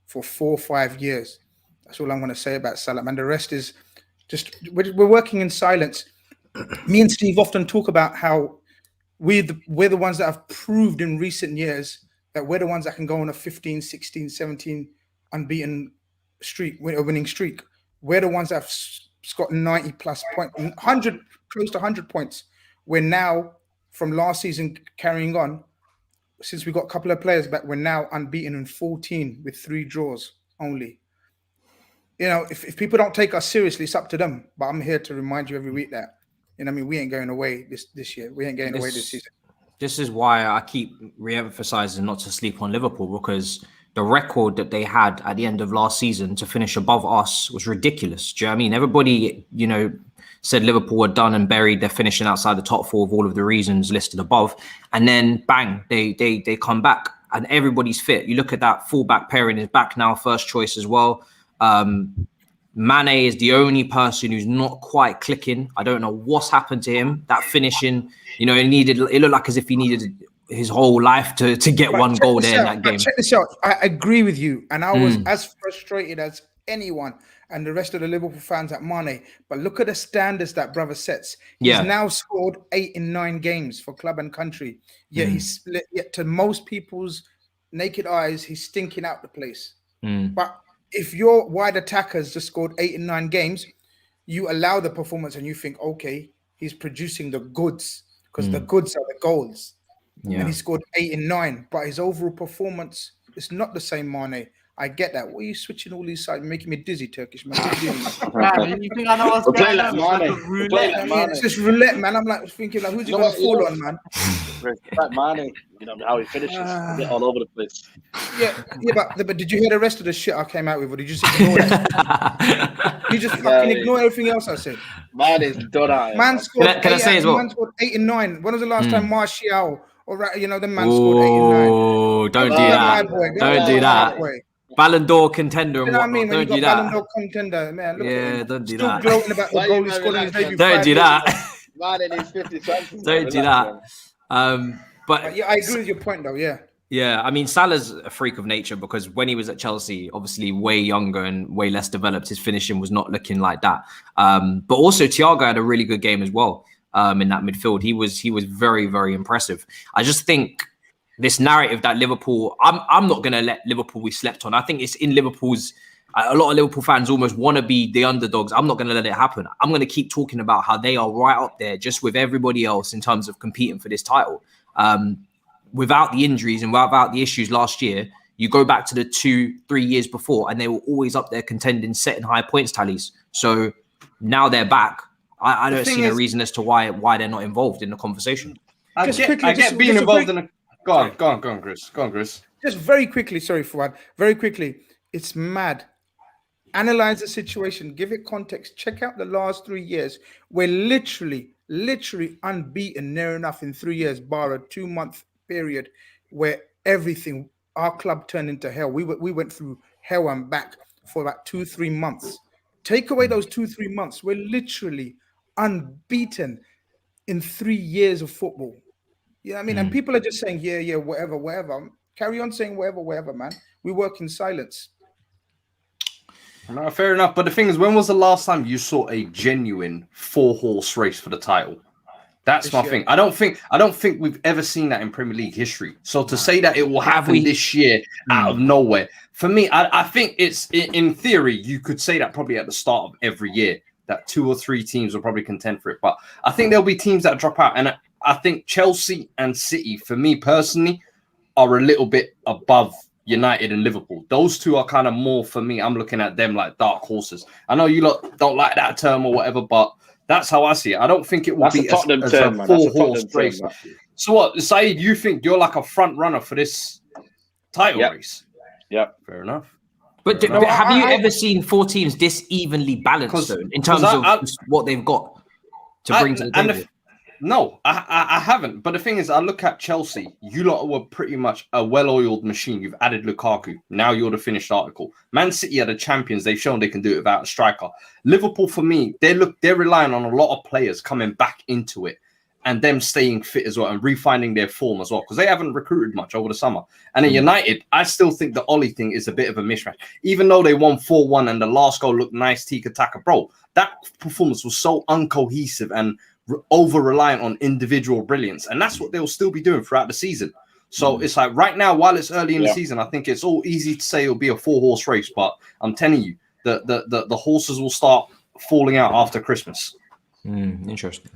D: for 4 or 5 years. That's all I'm going to say about Salah. And the rest is just, we're working in silence. Me and Steve often talk about how we're the ones that have proved in recent years that we're the ones that can go on a 15, 16, 17 unbeaten streak, winning streak. We're the ones that have got 90 plus points, 100, close to 100 points. We're now, from last season carrying on, since we got a couple of players back, we're now unbeaten in 14 with 3 draws only. You know, if people don't take us seriously, it's up to them. But I'm here to remind you every week that, you know, I mean, we ain't going away this year. We ain't going away this season. This
F: is why I keep re-emphasizing not to sleep on Liverpool, because the record that they had at the end of last season to finish above us was ridiculous. Do you know what I mean? Everybody, you know, said Liverpool were done and buried. They're finishing outside the top 4 of all of the reasons listed above. And then bang, they come back and everybody's fit. You look at that fullback pairing is back now, first choice as well. Mane is the only person who's not quite clicking. I don't know what's happened to him. That finishing, you know, it looked like as if he needed his whole life to get one goal there in that game.
D: Check this out. I agree with you. And I was as frustrated as anyone and the rest of the Liverpool fans at Mane. But look at the standards that brother sets. He's now scored 8 in 9 games for club and country. Yet he's split. Yet to most people's naked eyes, he's stinking out the place. But if your wide attackers just scored 8 in 9 games, you allow the performance and you think, okay, he's producing the goods, because the goods are the goals. And he scored 8 in 9, but his overall performance is not the same Mane. I get that. What are you switching all these sides, making me dizzy, Turkish man?
A: Man, you think I know what's going on?
D: It's just roulette, man. I'm like thinking, like, who's he going to fall on, man?
B: That Mane, you know how he finishes, all over the place.
D: Yeah, but did you hear the rest of the shit I came out with, or did you just ignore that? You just fucking ignore everything else I said.
B: Man is done.
D: Man scored.
F: Can I say as well?
D: Man scored 8 in 9. When was the last time Martial or you know the man scored 8 in 9?
F: Oh, don't do that. Don't do that. Ballon d'Or contender and
D: you know what I mean?
F: Don't do that.
D: Ballon d'Or contender, man. Look at him.
F: Don't do
D: Still
F: that.
D: gloating about the goal he scored in his debut.
F: Don't do that.
B: Man in his 50 chances.
F: Don't do that. But
D: yeah, I agree with your point though. Yeah.
F: Yeah, I mean, Salah's a freak of nature, because when he was at Chelsea, obviously way younger and way less developed, his finishing was not looking like that. But also Thiago had a really good game as well in that midfield. He was very, very impressive. I just think this narrative that Liverpool, I'm not going to let Liverpool be slept on. I think it's in Liverpool's, a lot of Liverpool fans almost want to be the underdogs. I'm not going to let it happen. I'm going to keep talking about how they are right up there just with everybody else in terms of competing for this title. Without the injuries and without the issues last year, you go back to the 2-3 years before and they were always up there contending, setting high points tallies. So now they're back. I don't see a reason as to why they're not involved in the conversation.
E: I get being involved in a... Go on, Chris.
D: Just very quickly, sorry, FUAD. Very quickly, it's mad. Analyze the situation, give it context. Check out the last 3 years. We're literally unbeaten near enough in 3 years, bar a 2-month period where everything, our club turned into hell. We went through hell and back for about 2-3 months. Take away those 2-3 months, we're literally unbeaten in 3 years of football. You know what I mean? And people are just saying, yeah, whatever. Carry on saying whatever, man. We work in silence.
E: No, fair enough. But the thing is, when was the last time you saw a genuine 4-horse race for the title? That's my thing. I don't think we've ever seen that in Premier League history. So to say that it will happen this year out of nowhere, for me, I think it's in theory you could say that probably at the start of every year that 2 or 3 teams will probably contend for it. But I think there'll be teams that drop out, and I think Chelsea and City, for me personally, are a little bit above United and Liverpool. Those two are kind of more for me. I'm looking at them like dark horses. I know you lot don't like that term or whatever, but that's how I see it. I don't think it will be as a 4-horse race. So what, Saeed, you think you're like a front runner for this title race?
G: Yeah.
E: Fair enough.
F: But have you ever seen 4 teams this evenly balanced though, in terms of what they've got to bring to the table?
E: No, I haven't. But the thing is, I look at Chelsea. You lot were pretty much a well-oiled machine. You've added Lukaku. Now you're the finished article. Man City are the champions. They've shown they can do it without a striker. Liverpool, for me, they're relying on a lot of players coming back into it and them staying fit as well and refinding their form as well, because they haven't recruited much over the summer. And at United, I still think the Ole thing is a bit of a mismatch. Even though they won 4-1 and the last goal looked nice, tiki-taka, bro, that performance was so uncohesive and over-reliant on individual brilliance, and that's what they'll still be doing throughout the season. So it's like right now, while it's early in the season, I think it's all easy to say it'll be a 4-horse race, but I'm telling you, the horses will start falling out after Christmas.
F: Interesting.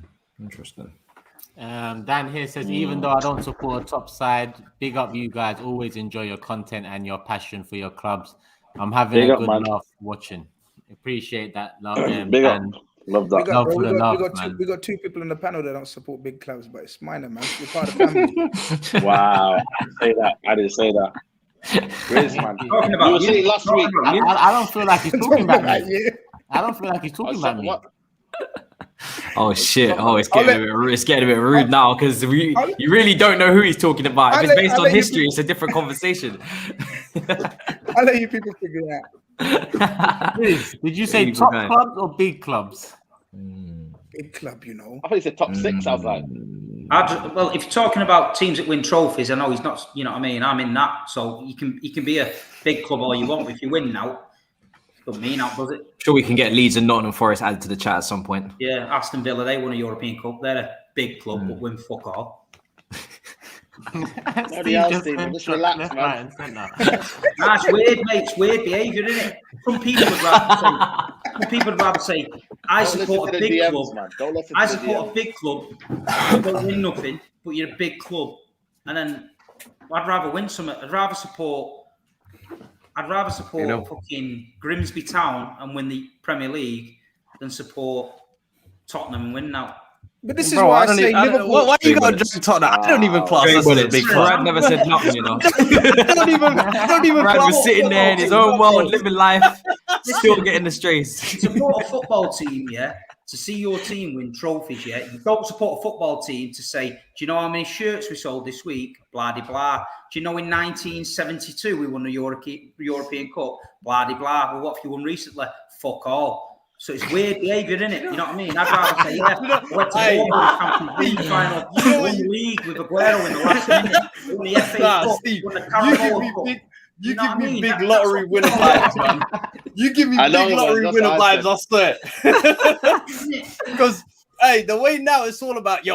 A: Dan here says, even though I don't support a top side, big up you guys. Always enjoy your content and your passion for your clubs. I'm having a good laugh watching. Appreciate that love.
G: Big up. Love that.
D: We got 2 people in the panel that don't support big clubs, but it's minor, man. We're part of the family.
G: Wow. I didn't say that. GRIZZ, man. You were saying last week.
A: I don't feel like he's talking about me. I don't feel like he's talking about me.
F: Oh shit! Oh, it's getting a bit rude now because you really don't know who he's talking about. If it's based on history, it's a different conversation.
D: I'll let you people figure it out.
A: Did you say top clubs or big clubs?
D: Big club, you know.
G: I thought he said top 6. I was like,
C: well, if you're talking about teams that win trophies, I know he's not. You know what I mean? I'm in that, so you can be a big club all you want. If you win now, it doesn't mean out, does it?
F: Sure, we can get Leeds and Nottingham Forest added to the chat at some point.
C: Yeah, Aston Villa, they won a European Cup. They're a big club, but win fuck all.
G: Nobody else did. Just relax, man.
C: That's weird, mate. It's weird behaviour, isn't it? Some people would rather say, I support a big club. I support a big club. You don't win nothing, but you're a big club. And then I'd rather win something. I'd rather support fucking Grimsby Town and win the Premier League than support Tottenham and win now.
D: But this is why I say Liverpool.
E: Why you got to Tottenham? I don't even class this as a big club.
F: Brad never said nothing, you know.
E: I don't even
F: Brad was sitting there in his own world, living life, still getting the strays.
C: You support a football team, yeah, to see your team win trophies, yeah. You don't support a football team to say, do you know how many shirts we sold this week? Blah, de, blah. Do you know in 1972 we won the European Cup? Blah, de, blah. Well, what have you won recently? Fuck all. So it's weird behaviour, isn't it? You know what I mean? I'd rather say, yeah, I went to the Champions League final, won the league with Aguero in the last minute, won the FA Cup, won the Carabao Cup.
E: You give me big lottery winner vibes, man. You give me big lottery winner vibes, I swear. Because, hey, the way now it's all about,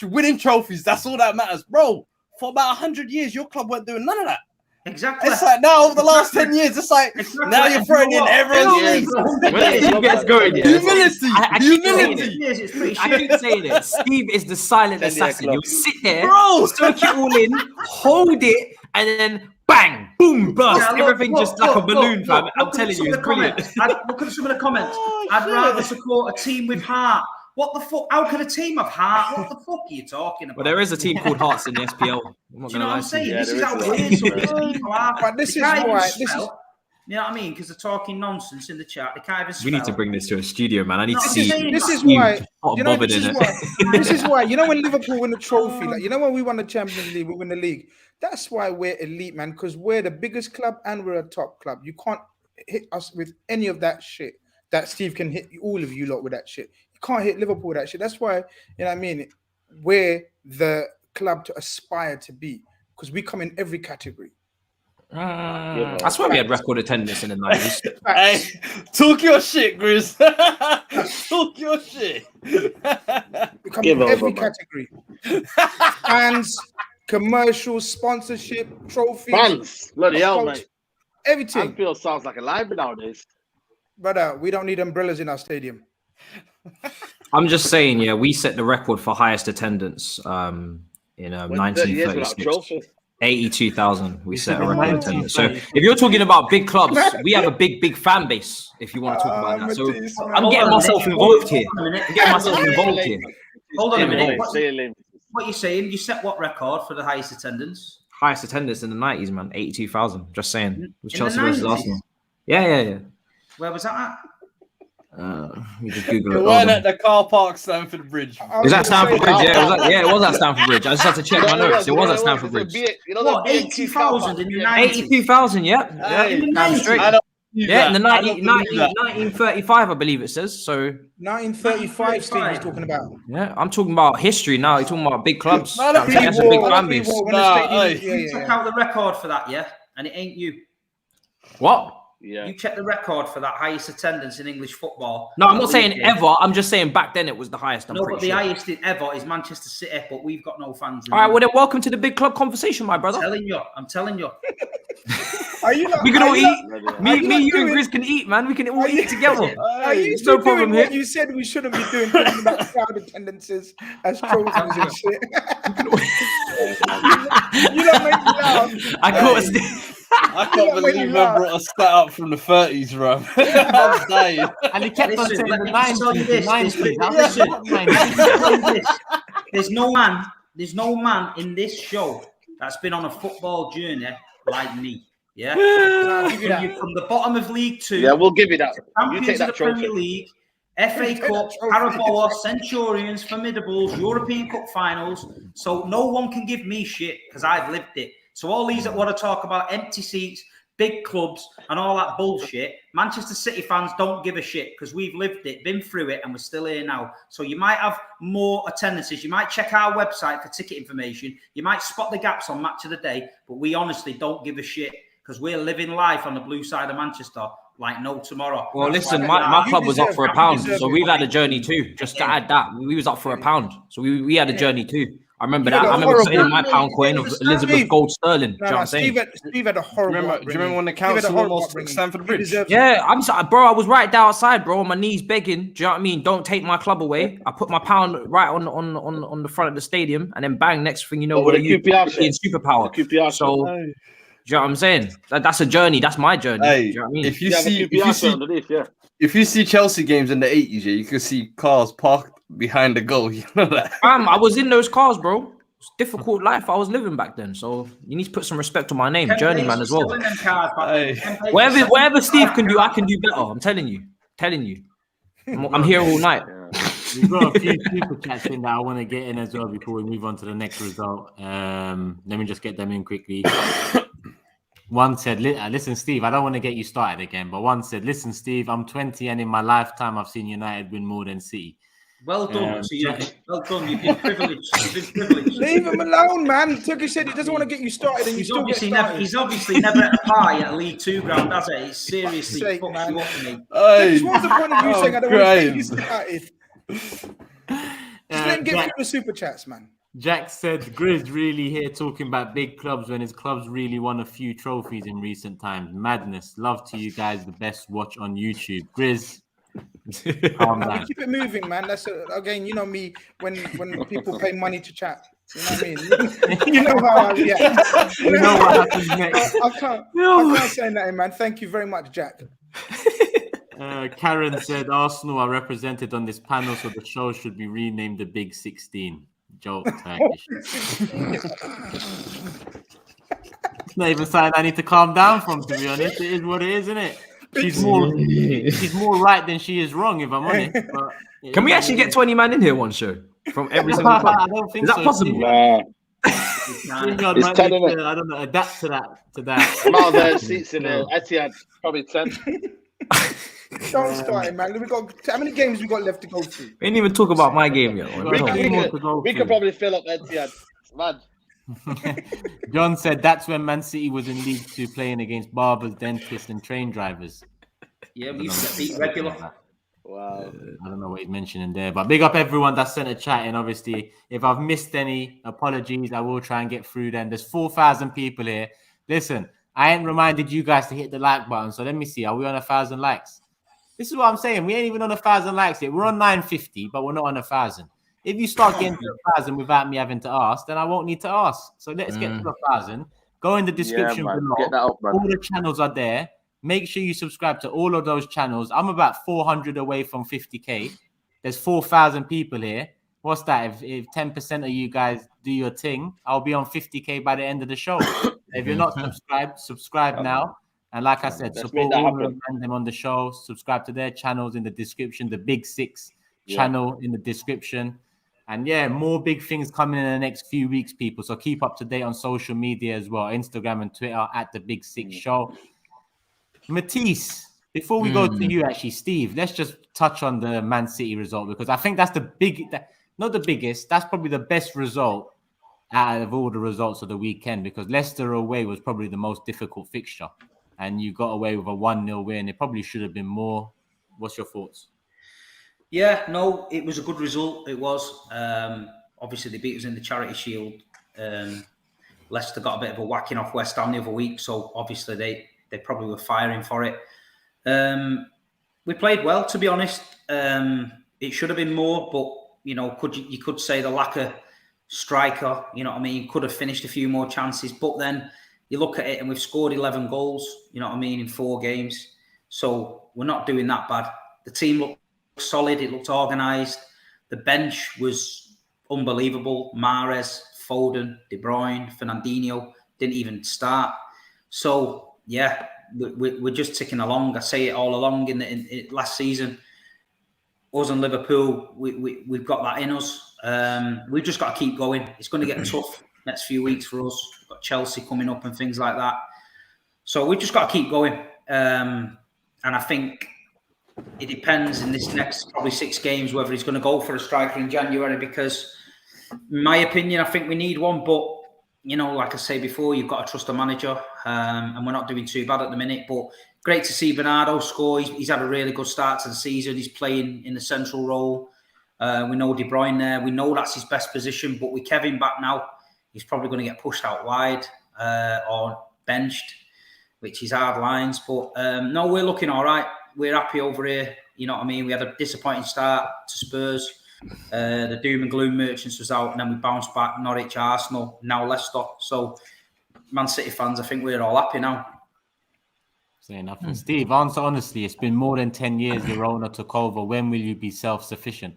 E: winning trophies, that's all that matters. Bro, for about 100 years, your club weren't doing none of that.
C: Exactly.
E: It's like now over the last 10 years, it's like now you're throwing in everyone's
F: When the team gets going,
E: humility.
F: I keep saying it. Steve is the silent assassin. You'll sit there, soak it all in, hold it, and then bang, boom, burst. Everything just like a balloon, fam. I'm telling you, it's brilliant.
C: Look at some of the comments. I'd rather support a team with heart. What the fuck? How can a team have heart? What the fuck are you talking about?
F: Well, there is a team called Hearts in the SPL. I'm not
C: you know what I'm saying?
G: Yeah,
C: this is how weird some of these people are.
D: But this is why.
C: You know what I mean? Because they're talking nonsense in the chat. They can't even spell.
F: We need to bring this to a studio, man. I need to see.
D: This is why. This is why. You know when Liverpool win a trophy, like when we won the Champions League, we win the league. That's why we're elite, man. Because we're the biggest club and we're a top club. You can't hit us with any of that shit. That Steve can hit all of you lot with that shit. You can't hit Liverpool with that shit. That's why, you know what I mean? We're the club to aspire to be because we come in every category.
F: I swear we had record attendance in the 90s.
E: Hey, talk your shit, Grizz. Talk your shit.
D: We come from every category. Fans, commercials, sponsorship, trophies.
G: Fans, bloody hell, mate.
D: Everything.
G: Anfield sounds like a library nowadays.
D: Brother, we don't need umbrellas in our stadium.
F: I'm just saying, yeah, we set the record for highest attendance in 1936. 82,000. We set a record attendance. So if you're talking about big clubs, we have a big fan base. If you want to talk about that, so I'm getting myself involved here.
C: Hold on a minute. What are you saying? You set what record for the highest attendance?
F: Highest attendance in the 90s, man. 82,000. Just saying. It was Chelsea versus Arsenal. Yeah.
C: Where was that at?
F: You just Google it.
E: We weren't at the car park, Stamford Bridge.
F: Is that Stamford Bridge? Yeah, it was at Stamford Bridge. I just had to check my notes. It was at Stamford Bridge.
C: What, 80,000 in the 90s?
F: 82,000, yeah. In the 1935, I believe it says. So
D: 1935, Steve is talking about.
F: Yeah, I'm talking about history now. You're talking about big clubs.
C: That's
F: a big fan base.
C: Check out the record for that, yeah? And it ain't you.
F: What?
C: Yeah. You check the record for that highest attendance in English football.
F: No, I'm not saying ever. I'm just saying back then it was the highest.
C: But the highest ever is Manchester City, but we've got no fans.
F: All right, well then welcome to the big club conversation, my brother.
C: I'm telling you.
F: We can all eat. Me, you, and Grizz can eat, man. We can all eat together.
D: There's no problem here. You said we shouldn't be doing about crowd attendances as trophies and shit. You don't make me laugh.
E: I can't believe I brought a stat up from the 30s, bro. I'm dying.
A: And he kept on saying the 90s.
C: There's no man in this show that's been on a football journey like me. Yeah, from the bottom of League Two.
G: Yeah, we'll give you that.
C: You take that trophy. Premier League, FA Cup, Carabao, Centurions, Formidables, European Cup finals. So no one can give me shit because I've lived it. So all these that want to talk about empty seats, big clubs, and all that bullshit, Manchester City fans don't give a shit because we've lived it, been through it, and we're still here now. So you might have more attendances. You might check our website for ticket information. You might spot the gaps on Match of the Day, but we honestly don't give a shit because we're living life on the blue side of Manchester like no tomorrow.
F: Well, listen, my club was up for £1, so we've had a journey too. Just to add that, we was up for £1, so we had a journey too. I remember that. I remember putting in my pound coin of Elizabeth Gold Sterling. Do you know what I'm saying?
D: Steve had a horrible.
E: Do you remember when the council almost took Stamford Bridge?
F: Yeah, I'm sorry, bro. I was right there outside, bro, on my knees begging. Do you know what I mean? Don't take my club away. I put my pound right on the front of the stadium, and then bang. Next thing you know, what are you in superpower? So, do you know what I'm saying? That's a journey. That's my journey.
E: Hey,
F: do you know what I mean?
E: If you see Chelsea games in the 80s, you can see cars parked behind the goal. You know that?
F: I was in those cars, bro. It's a difficult life I was living back then. So you need to put some respect on my name, Journeyman as well. Whatever Steve can do, I can do better. I'm telling you. I'm here all night.
A: We've got a few super chats in that I want to get in as well before we move on to the next result. Let me just get them in quickly. One said, listen, Steve, I don't want to get you started again, but one said, listen, Steve, I'm 20 and in my lifetime I've seen United win more than City.
C: Well done. Well done. You've been privileged.
D: Leave him alone, man. Turkish said he doesn't want to get you started, and he's obviously
C: never at a party at a League Two ground, has it? He's seriously fucked you up for me.
D: What's the point of you saying I don't want to get you started? Just let him get through the super chats, man.
A: Jack said, Grizz really here talking about big clubs when his clubs really won a few trophies in recent times. Madness. Love to you guys. The best watch on YouTube. Grizz. Calm down.
D: Keep it moving, man. That's again, you know me when people pay money to chat. You know what I mean? You know how I react.
A: You know what happens next.
D: I can't say that, man. Thank you very much, Jack.
A: Karen said Arsenal are represented on this panel, so the show should be renamed the Big 16. Joke, Turkish. It's not even something I need to calm down from, to be honest. It is what it is, isn't it? She's more right than she is wrong, if I'm honest. But
F: can we actually get 20 man in here one show from every single club?
A: I don't think
F: is that possible?
G: Nah.
A: I don't know. Adapt to that.
G: Amount of their seats in the Etihad, probably 10.
D: Don't start it, man. How many games we got left to go through?
F: We didn't even talk about my game yet.
G: We could probably fill up Etihad. It's mad.
A: John said that's when Man City was in League 2 playing against barbers, dentists, and train drivers.
C: Yeah, we used to get beat regular.
G: Wow.
A: I don't know what he's mentioning there, but big up everyone that sent a chat. And obviously, if I've missed any, apologies. I will try and get through them. There's 4,000 people here. Listen, I ain't reminded you guys to hit the like button. So let me see. Are we on 1,000 likes? This is what I'm saying. We ain't even on 1,000 likes yet. We're on 950, but we're not on 1,000. If you start getting to 1,000 without me having to ask, then I won't need to ask. So let's get to 1,000. Go in the description below.
G: Get that up, man.
A: All the channels are there. Make sure you subscribe to all of those channels. I'm about 400 away from 50K. There's 4,000 people here. What's that? If 10% of you guys do your thing, I'll be on 50K by the end of the show. If you're not subscribed, subscribe now. And like I said, support all of them on the show. Subscribe to their channels in the description. The Big Six channel in the description. And yeah, more big things coming in the next few weeks, people. So keep up to date on social media as well. Instagram and Twitter at the Big Six Show. Matisse, before we go to you, actually, Steve, let's just touch on the Man City result, because I think that's not the biggest, that's probably the best result out of all the results of the weekend, because Leicester away was probably the most difficult fixture, and you got away with a 1-0 win. It probably should have been more. What's your thoughts?
C: Yeah, no, it was a good result. It was. Obviously, they beat us in the Charity Shield. Leicester got a bit of a whacking off West Ham the other week, so obviously they probably were firing for it. We played well, to be honest. It should have been more, but you could say the lack of striker. You know what I mean? Could have finished a few more chances, but then you look at it and we've scored 11 goals. You know what I mean, in 4 games. So we're not doing that bad. The team looked solid. It looked organised. The bench was unbelievable. Mahrez, Foden, De Bruyne, Fernandinho didn't even start. So. Yeah, we're just ticking along. I say it all along in last season. Us and Liverpool, we've got that in us. We've just got to keep going. It's going to get tough next few weeks for us. We've got Chelsea coming up and things like that. So we've just got to keep going. And I think it depends in this next probably 6 games whether he's going to go for a striker in January, because in my opinion, I think we need one. But like I say before, you've got to trust the manager, and we're not doing too bad at the minute. But great to see Bernardo score. He's had a really good start to the season. He's playing in the central role. We know De Bruyne there. We know that's his best position. But with Kevin back now, he's probably going to get pushed out wide or benched, which is hard lines. But no, we're looking all right. We're happy over here. You know what I mean? We had a disappointing start to Spurs. The doom and gloom merchants was out, and then we bounced back. Norwich, Arsenal, now Leicester. So, Man City fans, I think we're all happy now.
A: Say nothing. Steve, answer honestly. It's been more than 10 years your owner took over. When will you be self-sufficient?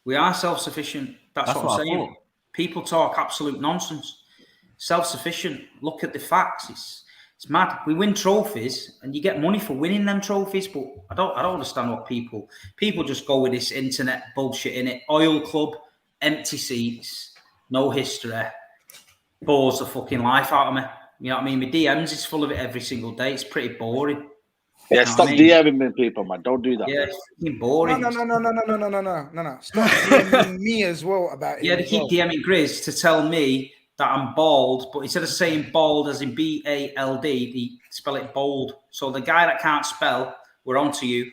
C: We are self-sufficient. That's what I'm saying. People talk absolute nonsense. Self-sufficient. Look at the facts. It's mad. We win trophies, and you get money for winning them trophies. But I don't understand what people just go with this internet bullshit in it. Oil club, empty seats, no history, bores the fucking life out of me. You know what I mean? My DMs is full of it every single day. It's pretty boring.
G: Yeah, stop DMing me, people, man. Don't do that.
C: Yeah, it's fucking boring.
D: No. Stop DMing me as well about it.
C: Yeah, they keep DMing GRIZZ to tell me that I'm bald, but instead of saying bald as in BALD, they spell it bold. So the guy that can't spell, we're on to you.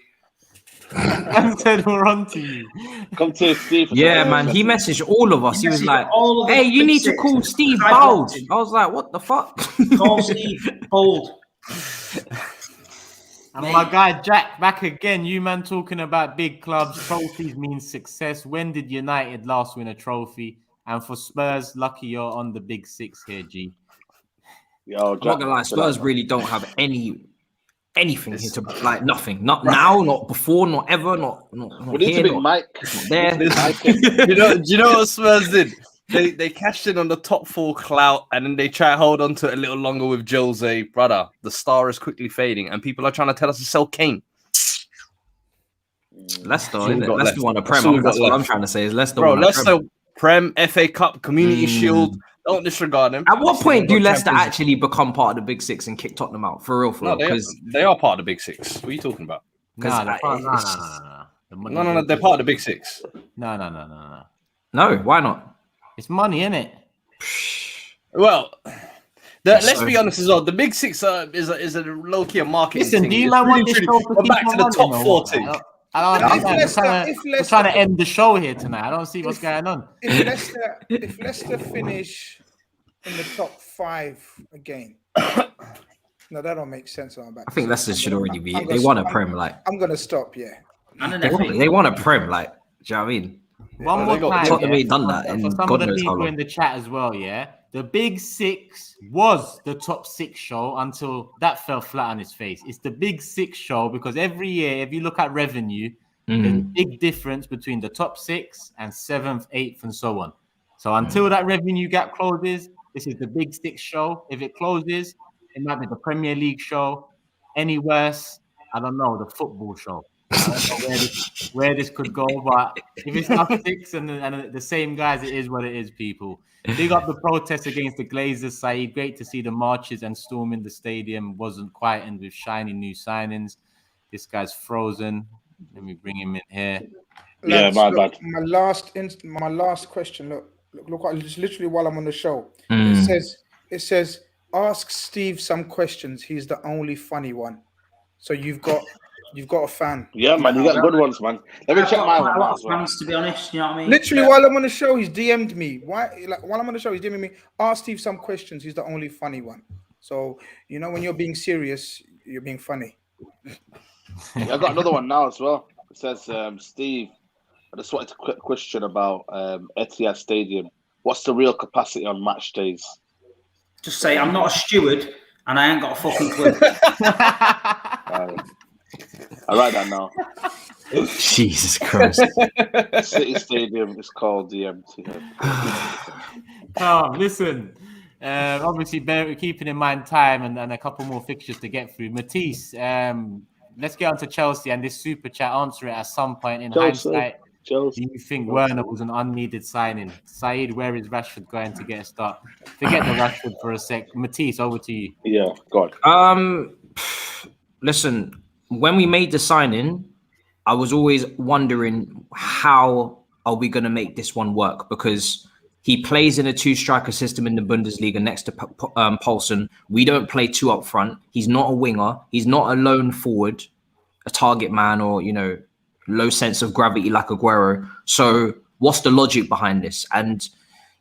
A: I said we're on to you.
G: Come to Steve.
F: Yeah, man. He messaged all of us. He was like, hey, you need to call Steve bald. I was like, what the fuck?
C: Call Steve bald.
A: And my guy Jack back again. You man talking about big clubs. Trophies mean success. When did United last win a trophy? And for Spurs, lucky you're on the Big Six here, G.
F: I'm not gonna lie, Spurs really don't have anything here to like nothing. Not now, not before, not ever, not
G: we need to be Mike.
F: Not there.
E: Do you know what Spurs did? They cashed in on the top 4 clout, and then they try to hold on to it a little longer with Jose. Brother, the star is quickly fading, and people are trying to tell us to sell Kane.
F: Leicester, isn't it? Leicester won a Prem. That's what I'm trying to say. Is Leicester?
E: Bro, Leicester Prem, FA Cup, Community Shield. Don't disregard them.
F: At what point do Leicester actually become part of the Big Six and kick Tottenham out? For real,
E: because they are part of the Big Six. What are you talking about?
A: No, they're
E: part of the Big Six.
A: No.
F: No, why not?
A: It's money, innit?
E: Well, let's be honest as well. The Big Six is a low key marketing.
A: Listen,
E: thing.
A: do you
E: It's
A: man
E: really
A: want this
E: truly-
A: show to
E: We're
A: keep
E: back to
A: on
E: the
A: running
E: top
A: or
E: 4
A: what?
E: team.
A: I don't
D: If
A: understand.
D: Leicester-
A: We're trying to end the show here tonight. I don't see what's going on.
D: If Leicester finish in the top 5 again, no, that don't make sense.
F: I think Leicester should already be. They won a Prem, like.
D: I'm gonna stop. Yeah,
C: And
F: They won a Prem, like. Do you know what I mean?
A: One more time,
F: Tottenham ain't done that
A: for
F: in
A: some
F: God
A: of the
F: knows how
A: people
F: long.
A: in the chat as well, yeah. The Big Six was the top 6 show until that fell flat on its face. It's the Big 6 show because every year, if you look at revenue, there's a big difference between the top 6 and 7th, 8th, and so on. So until that revenue gap closes, this is the Big 6 show. If it closes, it might be the Premier League show. Any worse, I don't know, the football show. I don't know where this could go, but if it's not 6 and the same guys, it is what it is, people. Big up the protests against the Glazers, Saeed. Great to see the marches and storming the stadium wasn't quietened with shiny new signings. This guy's frozen. Let me bring him in here.
G: Yeah,
D: Lads,
G: my
D: look,
G: bad.
D: My last question. Look! Just literally while I'm on the show,
F: Mm.
D: it says, ask Steve some questions. He's the only funny one. So you've got a fan.
G: Yeah, man, you got good ones, man. Let me check my one
C: a lot
G: out
C: of
G: as well.
C: fans, to be honest. You know what I mean?
D: Literally while I'm on the show, he's DM'd me. Why? Like while I'm on the show, he's DM'ing me. Ask Steve some questions. He's the only funny one. So you know when you're being serious, you're being funny.
G: Yeah, I got another one now as well. It says, Steve, I just wanted a quick question about Etihad Stadium. What's the real capacity on match days?
C: Just say I'm not a steward and I ain't got a fucking clue.
G: I write that now.
F: Jesus Christ.
G: City Stadium is called the Etihad.
A: Listen. Obviously, keeping in mind time and a couple more fixtures to get through. Matisse, let's get on to Chelsea and this super chat. Answer it at some point in hindsight. Do you think Werner was an unneeded signing? Saeed, where is Rashford going to get a start? Forget the Rashford for a sec. Matisse, over to you.
G: Yeah, go on.
F: Listen, when we made the signing, I was always wondering how are we going to make this one work, because he plays in a 2-striker system in the Bundesliga next to Poulsen. We don't play 2 up front. He's not a winger. He's not a lone forward, a target man, or, you know, low sense of gravity like Aguero. So what's the logic behind this? And,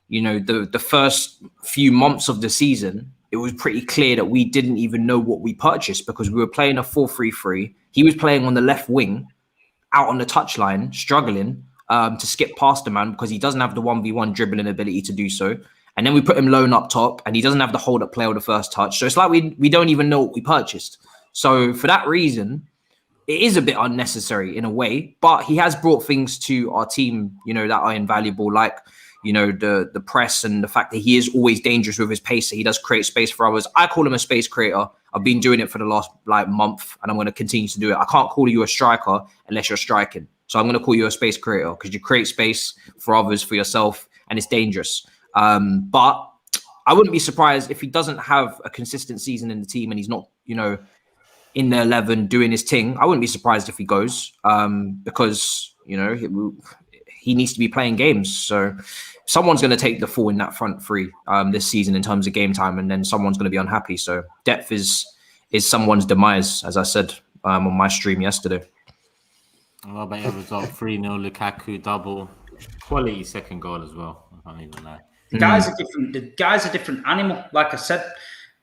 F: you know, the first few months of the season, it was pretty clear that we didn't even know what we purchased, because we were playing a 4-3-3. He was playing on the left wing, out on the touchline, struggling to skip past the man because he doesn't have the 1v1 dribbling ability to do so. And then we put him lone up top and he doesn't have the hold up play or the first touch. So it's like we don't even know what we purchased. So for that reason, it is a bit unnecessary in a way, but he has brought things to our team, you know, that are invaluable, like, you know, the press and the fact that he is always dangerous with his pace. So he does create space for others. I call him a space creator. I've been doing it for the last month, and I'm going to continue to do it. I can't call you a striker unless you're striking. So I'm going to call you a space creator because you create space for others, for yourself, and it's dangerous. But I wouldn't be surprised if he doesn't have a consistent season in the team and he's not, you know, in the 11 doing his thing. I wouldn't be surprised if he goes because, you know, he needs to be playing games. So someone's going to take the fall in that front three this season in terms of game time, and then someone's going to be unhappy. So depth is someone's demise, as I said on my stream yesterday.
A: What about your result? 3-0, Lukaku double. Quality second goal as well. I can't even lie.
C: The guy's a different animal. Like I said,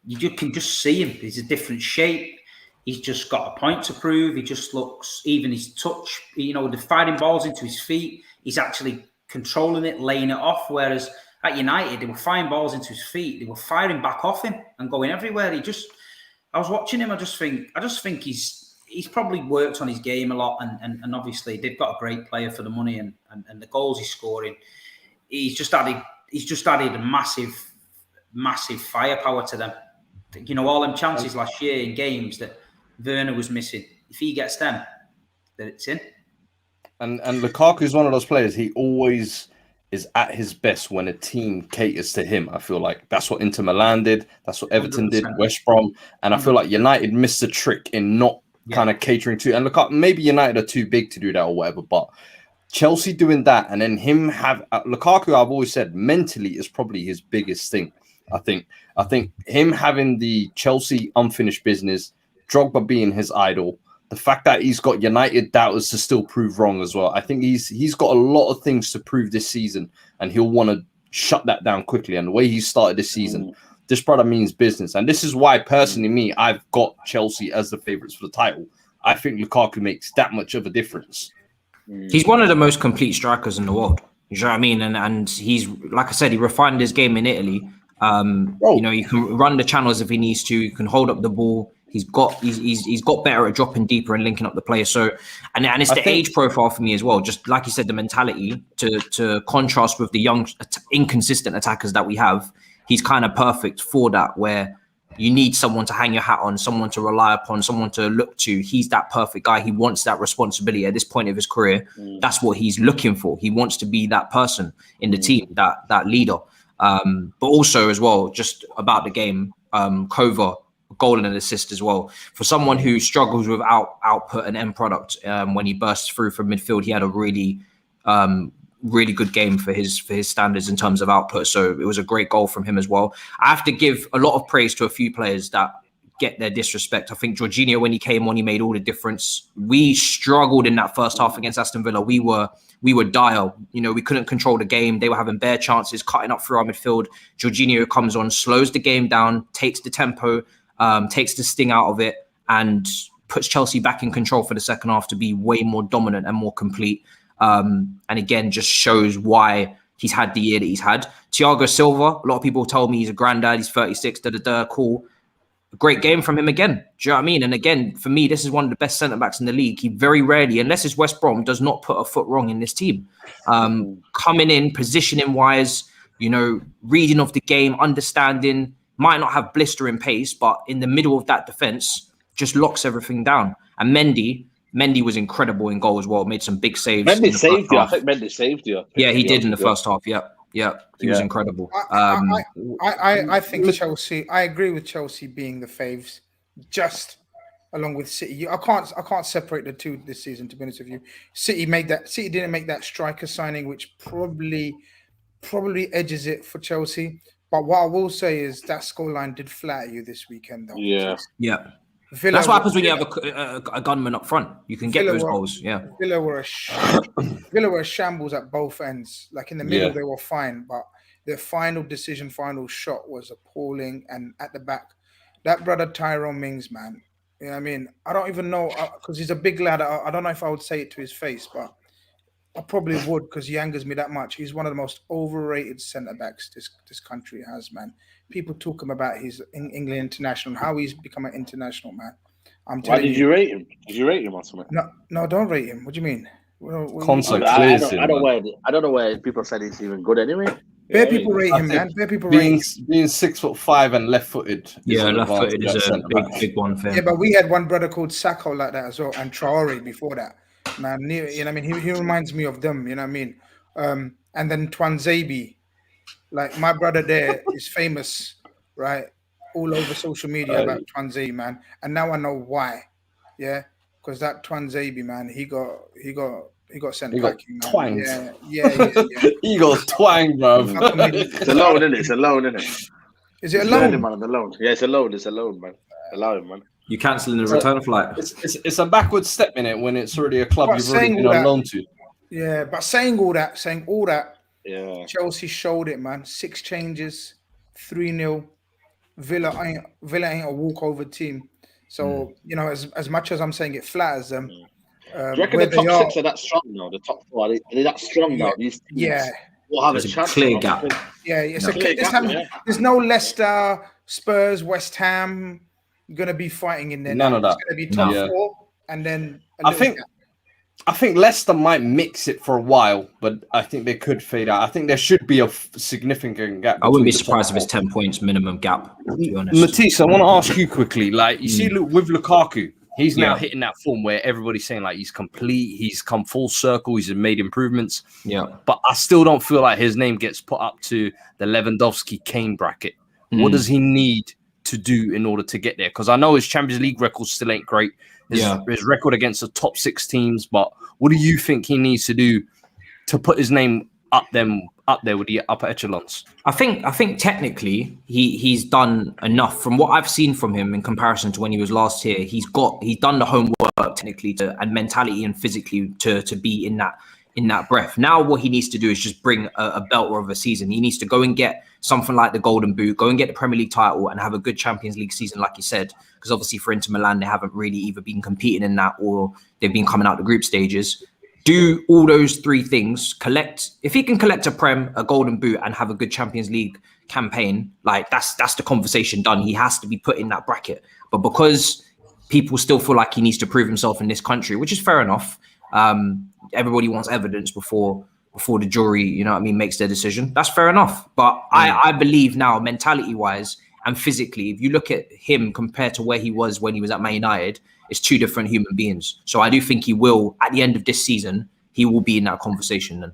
C: you can just see him. He's a different shape. He's just got a point to prove. He just looks, even his touch, you know, the firing balls into his feet, he's actually controlling it, laying it off. Whereas at United, they were firing balls into his feet. They were firing back off him and going everywhere. I was watching him. I just think he's probably worked on his game a lot. And obviously they've got a great player for the money and the goals he's scoring. He's just added a massive firepower to them. You know, all them chances last year in games that Werner was missing. If he gets them, then it's in. And
E: Lukaku is one of those players. He always is at his best when a team caters to him. I feel like that's what Inter Milan did. That's what Everton 100%. Did, West Brom. And I feel like United missed the trick in not kind of catering to. And look, maybe United are too big to do that or whatever, but Chelsea doing that and then him have Lukaku, I've always said mentally is probably his biggest thing. I think him having the Chelsea unfinished business, Drogba being his idol, the fact that he's got United doubters to still prove wrong as well. I think he's got a lot of things to prove this season, and he'll want to shut that down quickly. And the way he started this season, this brother means business. And this is why, personally, I've got Chelsea as the favourites for the title. I think Lukaku makes that much of a difference.
F: He's one of the most complete strikers in the world. You know what I mean? And he's, like I said, he refined his game in Italy. You know, you can run the channels if he needs to. You can hold up the ball. He's got better at dropping deeper and linking up the players. So, and it's the age profile for me as well. Just like you said, the mentality to contrast with the young, inconsistent attackers that we have. He's kind of perfect for that, where you need someone to hang your hat on, someone to rely upon, someone to look to. He's that perfect guy. He wants that responsibility at this point of his career. That's what he's looking for. He wants to be that person in the team, that leader. But also as well, just about the game, Kova, goal and an assist as well. For someone who struggles with output and end product, when he bursts through from midfield, he had a really good game for his standards in terms of output. So it was a great goal from him as well. I have to give a lot of praise to a few players that get their disrespect. I think Jorginho, when he came on, he made all the difference. We struggled in that first half against Aston Villa. We were dire. You know, we couldn't control the game. They were having bare chances, cutting up through our midfield. Jorginho comes on, slows the game down, takes the tempo, takes the sting out of it, and puts Chelsea back in control for the second half to be way more dominant and more complete. And again, just shows why he's had the year that he's had. Thiago Silva, a lot of people told me he's a granddad, he's 36, cool. A great game from him again. Do you know what I mean? And again, for me, this is one of the best centre-backs in the league. He very rarely, unless it's West Brom, does not put a foot wrong in this team. Coming in, positioning-wise, you know, reading of the game, understanding, might not have blistering pace, but in the middle of that defence, just locks everything down. And Mendy was incredible in goal as well. Made some big saves.
G: Mendy saved you. I think Mendy saved you.
F: Yeah, he did in the first half. Yeah, he was incredible.
D: I think Chelsea. I agree with Chelsea being the faves, just along with City. I can't separate the two this season. To be honest with you, City didn't make that striker signing, which probably edges it for Chelsea. But what I will say is that scoreline did flatter you this weekend, though.
F: Yeah.
D: Villa,
F: that's what happens when you have a gunman up front. You can get those goals. Yeah.
D: Villa were a shambles at both ends. Like in the middle, they were fine, but their final shot was appalling. And at the back, that brother Tyrone Mings, man. You know what I mean? I don't even know, because he's a big lad. I don't know if I would say it to his face, but I probably would, because he angers me that much. He's one of the most overrated centre-backs this country has, man. People talk about his England international, how he's become an international, man.
G: Why did you rate him? Did you rate him or something?
D: No, don't rate him. What do you mean?
G: I don't know where people said he's even good anyway.
D: Bare people rate him, man. Bare people rate him.
E: Being 6'5" and left-footed.
F: Yeah, left-footed is a big one for him.
D: Yeah, but we had one brother called Sacco like that as well, and Traore before that. Man, you know what I mean? He reminds me of them, you know what I mean? And then Twanzebe, like my brother there is famous, right? All over social media about Twanzebe, man. And now I know why. Yeah, because that Twanzebe, man, he got sent back.
E: Twanged.
D: Yeah.
E: He got twanged, bro.
G: It's a loan, isn't it? It's a loan, isn't it?
D: Is it a loan?
G: Man, the loan. Yeah, it's a loan, man. Allow him, man.
F: You cancelling the return flight.
E: It's a backward step in it when it's already a club you've already been on loan to.
D: Yeah, but saying all that, Chelsea showed it, man. 6 changes, 3-0. Villa ain't a walkover team. So you know, as much as I'm saying it flatters them.
G: Do you reckon the top 6 are that strong now? The top 4 are they that strong now? These teams will have a chance.
F: Clear gap.
D: Yeah, it's a clear gap. There's no Leicester, Spurs, West Ham gonna be fighting in there.
E: None of that.
D: It's gonna be top 4, and then
E: I think Leicester might mix it for a while, but I think they could fade out. I think there should be a significant gap.
F: I wouldn't be surprised if it's 10 points minimum gap, to be honest.
E: Matisse, I want to ask you quickly. Like, you see, with Lukaku, he's now hitting that form where everybody's saying like he's complete, he's come full circle, he's made improvements.
F: Yeah,
E: but I still don't feel like his name gets put up to the Lewandowski Kane bracket. What does he need to do in order to get there? Because I know his Champions League record still ain't great. His record against the top 6 teams, but what do you think he needs to do to put his name up them up there with the upper echelons.
F: I think technically he's done enough from what I've seen from him in comparison to when he was last here. He's done the homework technically and mentality and physically to be in that breath. Now what he needs to do is just bring a belter of a season. He needs to go and get something like the Golden Boot, go and get the Premier League title and have a good Champions League season, like you said, because obviously for Inter Milan, they haven't really either been competing in that or they've been coming out the group stages. Do all those three things, if he can collect a Prem, a Golden Boot and have a good Champions League campaign, like that's the conversation done. He has to be put in that bracket. But because people still feel like he needs to prove himself in this country, which is fair enough. Everybody wants evidence before the jury, you know what I mean, makes their decision. That's fair enough. But I believe now, mentality-wise and physically, if you look at him compared to where he was when he was at Man United, it's two different human beings. So I do think he will, at the end of this season, he will be in that conversation then.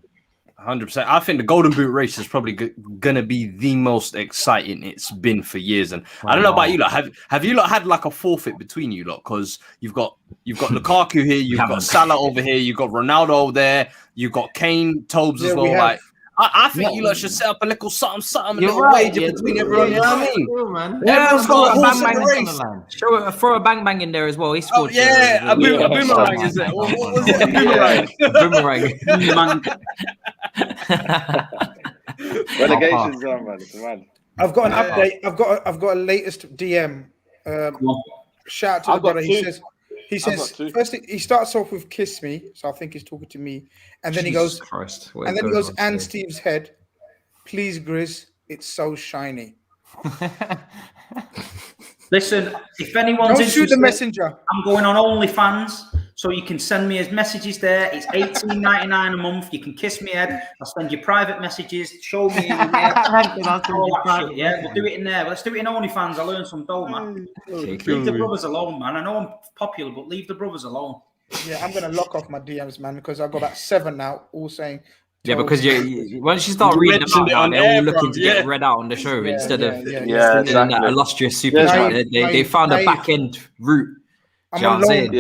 E: 100%. I think the Golden Boot race is probably going to be the most exciting it's been for years. And I don't know about you lot. Have you lot had like a forfeit between you lot? Because you've got Lukaku here, you've got Salah over here, you've got Ronaldo over there, you've got Kane, Tobes as well. Like I think you lot should set up a little something, a little wager between everyone. You know what I mean?
F: Man.
E: Everyone's got a horse in the race.
F: Throw a bang in there as well. He scored.
E: A boomerang is it? What was it? A boomerang.
F: Boomerang.
G: Relegation's on, man. It's mad.
D: I've got an update. I've got a latest DM. Shout out to the brother. He says first he starts off with "kiss me," so I think he's talking to me, and then he goes, and Steve's head, please, Grizz, it's so shiny.
C: Listen, if anyone's
D: don't
C: interested,
D: shoot the messenger.
C: I'm going on OnlyFans, so you can send me his messages there. It's $18.99 a month. You can kiss me head. I'll send you private messages. Show me. All that shit, yeah, we'll do it in there. Let's do it in OnlyFans. I learned some dough, man. Leave the brothers alone, man. I know I'm popular, but leave the brothers alone.
D: Yeah, I'm gonna lock off my DMs, man, because I've got about 7 now, all saying.
F: Yeah, because once you start reading them out, they're all looking to get read out on the show instead of that illustrious super chat. They found a back end route.
D: I'm on loan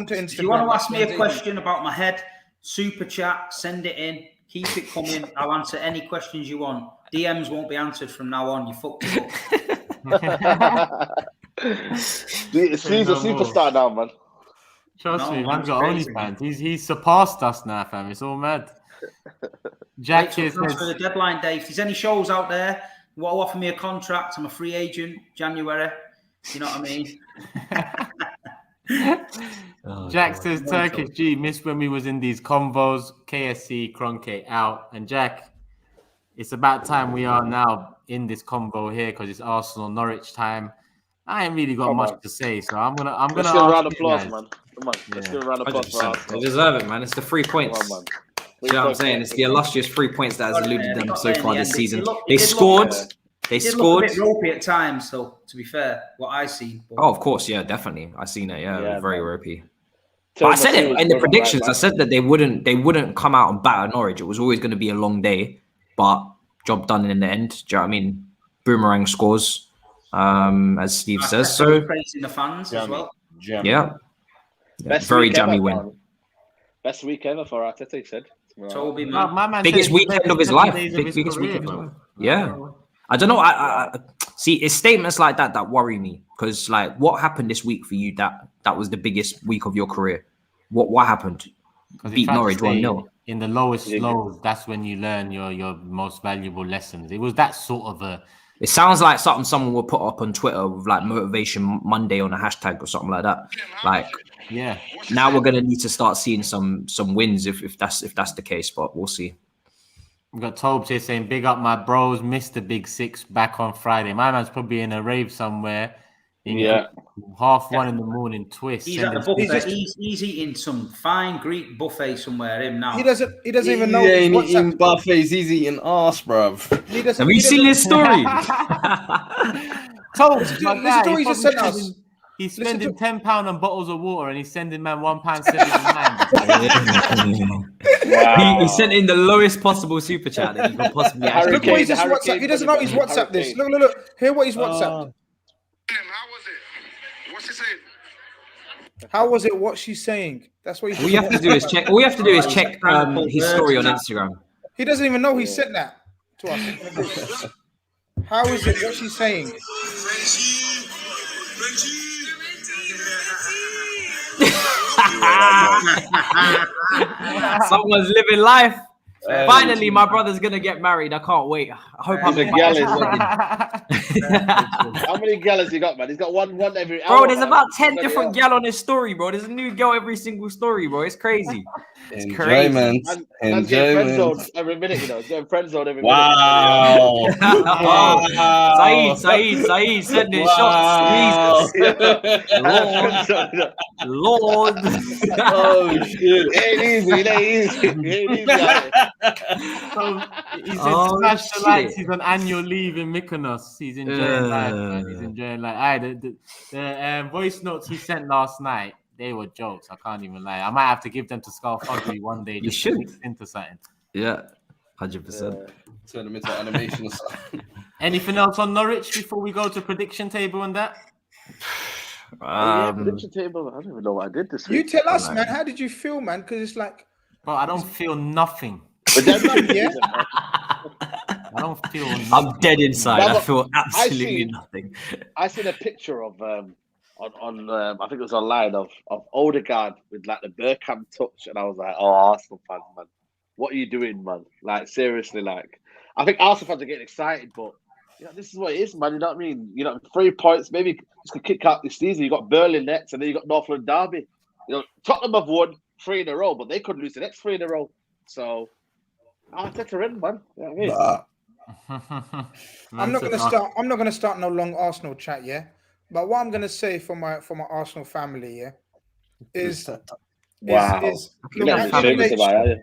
D: to Instagram.
C: If you want to ask me a question about my head, super chat, send it in. Keep it coming. I'll answer any questions you want. DMs won't be answered from now on. You fucked it up.
G: He's a superstar now, man.
A: Trust me, man's got OnlyFans. He's surpassed us now, fam. It's all mad. Jack here says
C: for the deadline day. If there's any shows out there, you want to offer me a contract? I'm a free agent. January. You know what I mean?
A: Jack says Turkish G missed when we was in these convos. KSC Kroenke out, and Jack, it's about time we are now in this convo here because it's Arsenal Norwich time. I ain't really got much to say, so I'm gonna.
G: Let's get a round of applause, man. Come on, let's get a round of applause for us.
F: They deserve it, man. It's the 3 points.
G: Come on, man.
F: You know what I'm saying? It's the illustrious 3 points that has eluded them so far this season. They scored. They scored.
C: A bit ropey at times, so to be fair, what I see.
F: Oh, of course, yeah, definitely. I seen it. Yeah, very ropey. But I said it in the predictions. I said that they wouldn't come out and batter Norwich. It was always going to be a long day, but job done in the end. Do you know what I mean? Boomerang scores. As Steve says, so
C: praising the fans as well.
F: Yeah. Very jammy win.
G: Best week ever for Arteta, he said.
C: Toby, man.
F: Biggest weekend of his life. Biggest weekend of his life. Yeah. I don't know. I see. It's statements like that worry me because, like, what happened this week for you? That was the biggest week of your career. What happened? Beat Norwich 1-0.
A: In the lowest lows, that's when you learn your most valuable lessons. It was that sort of a.
F: It sounds like something someone will put up on Twitter with like Motivation Monday on a hashtag or something like that. Like,
A: yeah.
F: Now we're gonna need to start seeing some wins if that's the case, but we'll see.
A: We've got Tobes here saying, "Big up my bros, missed the Big Six back on Friday." My man's probably in a rave somewhere. In 1:30 in the morning. Twist.
C: He's at the buffet. He's eating some fine Greek buffet somewhere. Him now.
D: He doesn't even know.
E: He ain't eating buffets. He's eating arse, bruv.
F: Have you seen his story?
D: Tobes, my guy. He just sent us.
A: He's spending £10 on bottles of water and he's sending man £1.79.
C: Wow.
F: He sent in the lowest possible super chat that you could possibly ask.
D: Look what he's just WhatsApp. He doesn't know he's WhatsApp this. Look. Hear what he's WhatsApp.
H: How was it? What's she saying?
D: How was it? What's she saying? That's what
F: all you have to do is check. All you have to do is check his story on Instagram.
D: He doesn't even know he sent that to us. In the group. How is it? What's she saying?
F: Someone's living life. Finally, my brother's gonna get married. I can't wait. I hope I'm
G: The
F: a
G: gal is How many gal has he got, man? He's got one every hour.
F: Bro, there's
G: man.
F: about 10 different gal on his story, bro. There's a new girl every single story, bro. It's crazy. It's crazy.
G: Man's getting friend zoned every minute, you know. He's getting friend zoned every minute.
E: Wow.
F: Saeed, sending shots. Jesus. Lord.
E: Oh shit.
G: It ain't easy.
A: So he said smash the lights. He's on annual leave in Mykonos. He's enjoying life, man. He's enjoying life. The voice notes he sent last night, they were jokes. I can't even lie. I might have to give them to Skull Thuggery one day.
F: You should
A: mix into something.
F: Yeah, 100%.
E: Turn them into animation or something.
A: Anything else on Norwich before we go to prediction table and that?
G: Prediction table. I don't even know what I did this week.
D: You tell us, man. How did you feel, man? Because it's like,
A: Bro, I don't feel nothing.
G: But that's not
D: yeah.
A: I don't feel nothing.
F: I'm dead inside.
G: No,
F: I feel absolutely nothing.
G: I seen a picture of on I think it was online of Odegaard with like the Bergkamp touch, and I was like, oh, Arsenal fans, man, what are you doing, man? Like seriously, like I think Arsenal fans are getting excited, but you know, this is what it is, man. You know what I mean? You know, 3 points, maybe just could kick out this season. You got Burnley next, and then you got North London Derby. You know, Tottenham have won 3 in a row, but they could lose the next 3 in a row. So Arteta in, man. You know what I mean?
D: I'm not gonna start no long Arsenal chat, yeah. But what I'm gonna say for my Arsenal family, yeah, is
G: Wow.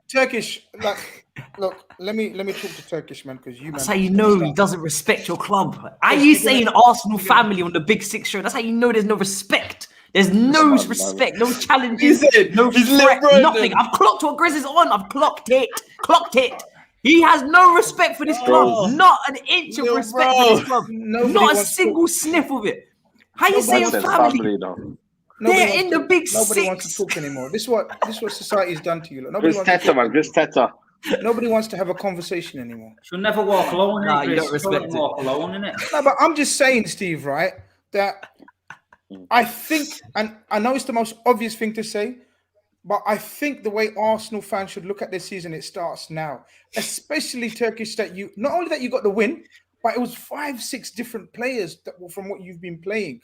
D: Turkish. Like, look, let me talk to Turkish, man, because
F: That's how you know he doesn't respect your club. Are you saying Arsenal family on the Big Six show? That's how you know there's no respect. There's no respect, no challenges, no threat, nothing. I've clocked what GRIZZ is on. I've clocked it. He has no respect for this club. Not an inch of respect for this club. Not a single sniff of it. How you saying family? They're in the Big Six.
D: Nobody wants to talk anymore. This is what society's done to you. Look.
G: GRIZZ Teta.
D: Nobody wants to have a conversation anymore.
C: She'll never walk alone.
F: Nah, you don't respect it.
C: Walk alone, innit?
D: No, but I'm just saying, Steve, right? That I think, and I know it's the most obvious thing to say, but I think the way Arsenal fans should look at this season, it starts now. Especially Turkish, that you not only that you got the win, but it was 5-6 different players that were from what you've been playing.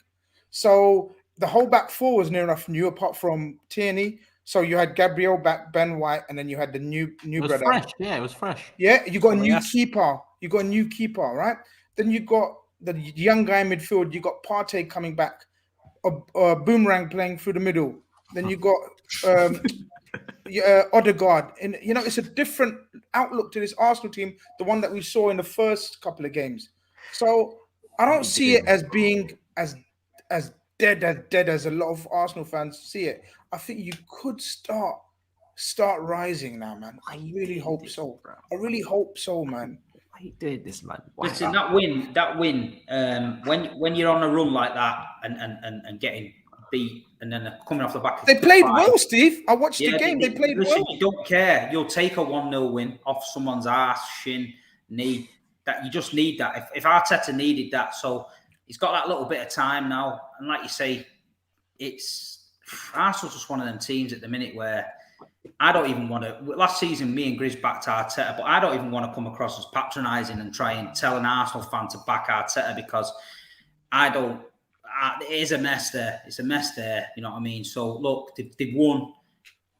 D: So the whole back four was near enough new, apart from Tierney. So you had Gabriel back, Ben White, and then you had the new brother.
A: Fresh. Yeah, it was fresh.
D: Yeah, you got a new keeper. You got a new keeper, right? Then you got the young guy in midfield. You got Partey coming back, a Boomerang playing through the middle. Then you got Odegaard. And you know, it's a different outlook to this Arsenal team, the one that we saw in the first couple of games. So I don't see it as being as dead as a lot of Arsenal fans see it. I think you could start rising now, man. I really hope so. I really hope so, man.
F: Why you doing this, man?
C: Listen, that win. When you're on a run like that and getting beat, and then coming off the back.
D: They played well, Steve. I watched the game. They played well.
C: You don't care. You'll take a 1-0 win off someone's ass, shin, knee. That you just need that. If Arteta needed that, so he's got that little bit of time now. And like you say, Arsenal's just one of them teams at the minute where I don't even want to. Last season, me and GRIZZ backed Arteta, but I don't even want to come across as patronising and try and tell an Arsenal fan to back Arteta, because I don't. It is a mess there. It's a mess there. You know what I mean? So look, they've won,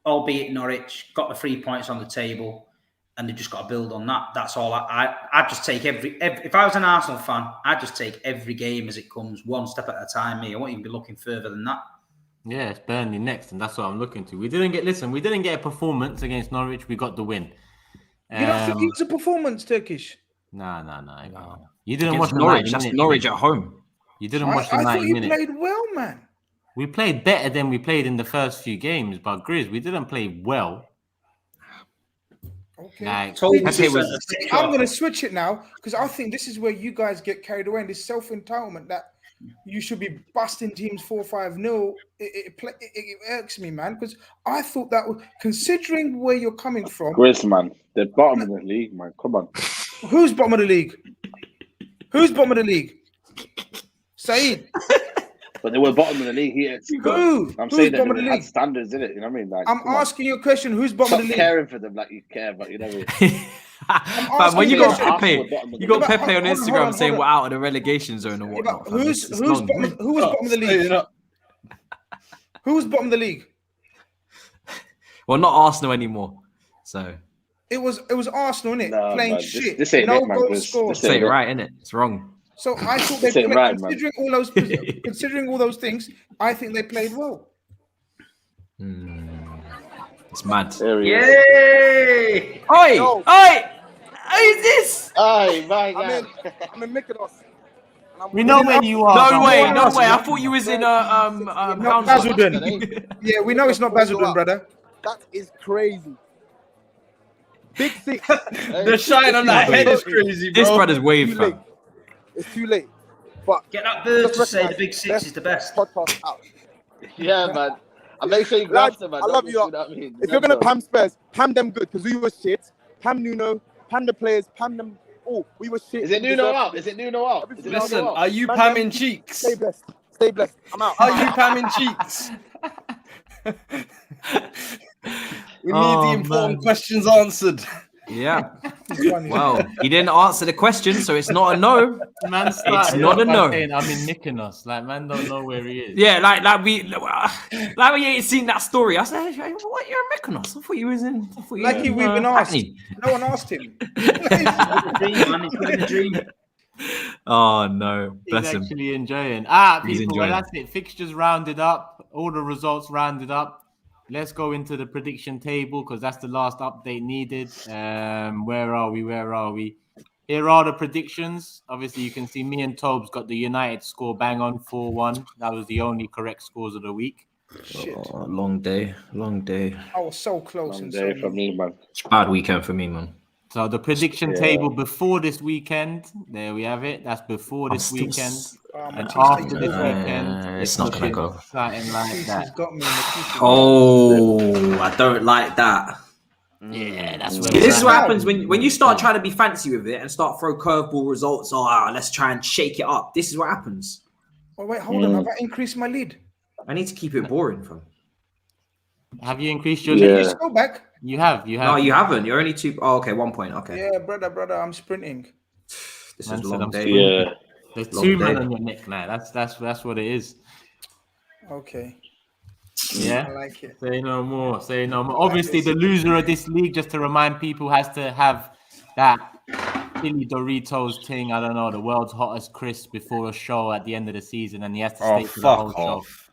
C: albeit Norwich, got the 3 points on the table, and they've just got to build on that. That's all. I'd just take every. If I was an Arsenal fan, I'd just take every game as it comes, one step at a time. I won't even be looking further than that.
A: Yeah, it's Burnley next, and that's what I'm looking to. We didn't get a performance against Norwich. We got the win.
D: You don't think it was a performance, Turkish?
A: No. You didn't watch
F: Norwich. That's Norwich at home.
A: You didn't watch the 90 minutes.
D: I thought you played well, man.
A: We played better than we played in the first few games, but GRIZZ, we didn't play well.
D: Okay.
A: Like,
C: Toby
F: Pepe was-
C: sent a
D: See,
C: picture.
D: I'm going to switch it now because I think this is where you guys get carried away in this self-entitlement that you should be busting teams 4-5-0. It irks me, man, because I thought that was, considering where you're coming from.
G: GRIZZ, man. The bottom of the league, man. Come on.
D: Who's bottom of the league? Who's bottom of the league? SAEED.
G: But they were bottom of the league here.
D: Who?
G: I'm
D: Who's
G: saying that
D: bottom of the
G: they had
D: league?
G: standards in it. You know what I mean? Like,
D: I'm
G: come on.
D: asking you a question. Who's bottom of
G: Stop
D: the league?
G: caring for them like you care, but you know what I mean?
F: Fam, when you got
G: Arsenal
F: Pepe,
G: were bottom of the
F: you got
G: league.
F: Pepe on
D: Hold on,
F: Instagram
D: hold on,
F: saying
D: hold
F: we're
D: on.
F: out of the relegation zone or
D: Yeah,
F: whatnot.
D: but
F: fam.
D: who's
F: It's
D: bottom
F: long.
D: of, who was bottom of the league? Who's bottom of the league?
F: Well, not Arsenal anymore. So
D: It was Arsenal, innit?
G: Nah,
D: Playing
G: man,
D: shit.
G: this ain't
D: no
G: it, man,
D: goals
G: Chris.
D: scored.
G: This
F: say
G: ain't
F: it
G: it.
F: right, innit? It's wrong.
D: So I thought they
G: This ain't
D: played,
G: right, man.
D: considering all those things, I think they played well.
F: It's mad.
G: There he is.
C: Yay!
F: Oi!
I: Yo.
F: Oi! Who's this?
G: Aye, my God.
I: I'm in Mykonos.
A: we know where you are.
F: No
A: bro.
F: way,
D: on,
F: no
D: ask
F: way.
D: you.
F: I thought you was in
D: Not
F: Houndsditch.
D: Basildon. Yeah, we know it's not Basildon, brother.
I: That is crazy. Big six.
E: The shine on that head is crazy, bro.
F: This brother's wave,
I: Too late.
F: fam.
I: It's too late. But
C: Get that bird
I: just
C: to say the
I: recognise
C: big six is the best.
I: podcast out.
G: Yeah, man. And make sure you grab
I: Lads,
G: them, man.
I: I love you.
G: know what I mean?
I: If you're gonna pam Spurs, pam them good because we were shit. Pam Nuno, pam the players, pam them. Oh, we were shit.
G: Is it
I: We
G: Nuno
I: deserve
G: out?
I: this.
G: Is it Nuno out? Is it
E: Listen,
G: Nuno out?
E: are you
I: Man,
E: pamming
I: them-
E: cheeks?
I: Stay blessed. Stay blessed. I'm out.
E: Are you pamming cheeks? We need
F: Oh,
E: the important
F: man.
E: questions answered.
F: Yeah. Well, he didn't answer the question, so it's not a no.
A: Man started
F: not a
A: off by
F: no.
A: saying, I'm in Mykonos. Like, man don't know where he is.
F: Yeah, like we ain't seen that story. I said, "Hey, what? You're in Mykonos? I thought you was in. I thought you
D: Like
F: were
D: he
F: in,
D: we've been asked.
F: Hackney."
D: No one asked him.
C: Dream, man. He's living the dream.
F: Oh no,
A: He's
F: bless him.
A: actually enjoying.
F: He's
A: People, well,
F: enjoying.
A: that's it. Fixtures rounded up. All the results rounded up. Let's go into the prediction table because that's the last update needed. Where are we? Here are the predictions. Obviously, you can see me and Tobes got the United score bang on 4-1. That was the only correct scores of the week.
D: Shit.
F: Oh, long day.
D: I was so close.
G: Long
D: and
G: day
D: so
G: for me, man.
F: Bad weekend for me, man.
A: So the prediction
G: Yeah.
A: table before this weekend, there we have it. That's before
F: I'm
A: this
F: still
A: weekend.
D: My
A: And
D: teeth
A: after
D: is
A: this
D: over.
A: weekend,
F: it's not gonna
A: looking
F: go.
A: Something like
D: Teeth has
A: that.
D: got me. Matisse.
F: Oh, I don't like that.
A: Yeah, that's where
F: This is
A: we're
F: what
A: at.
F: happens when you start trying to be fancy with it and start throw curveball results. Oh, let's try and shake it up. This is what happens.
D: Oh, wait, hold on. Have I increased my lead?
F: I need to keep it boring, fam.
A: Have you increased your
G: Yeah.
A: lead?
D: Let's go back.
A: You have.
F: No, you haven't. You're only two. Oh, okay, 1 point. Okay,
D: Yeah, brother, I'm sprinting.
F: this
A: Man
F: is a
A: said
F: long
A: I'm
F: day.
G: Yeah.
A: There's
F: Long
A: two men
F: day.
A: on your neck now. That's what it is.
D: Okay,
A: Yeah.
D: I like it.
A: Say no more. Say no more. Obviously, the loser of this league, just to remind people, has to have that chili Doritos thing. I don't know, the world's hottest crisp before a show at the end of the season, and he has to
E: Oh,
A: stay for the whole
E: fuck
A: show.
E: off.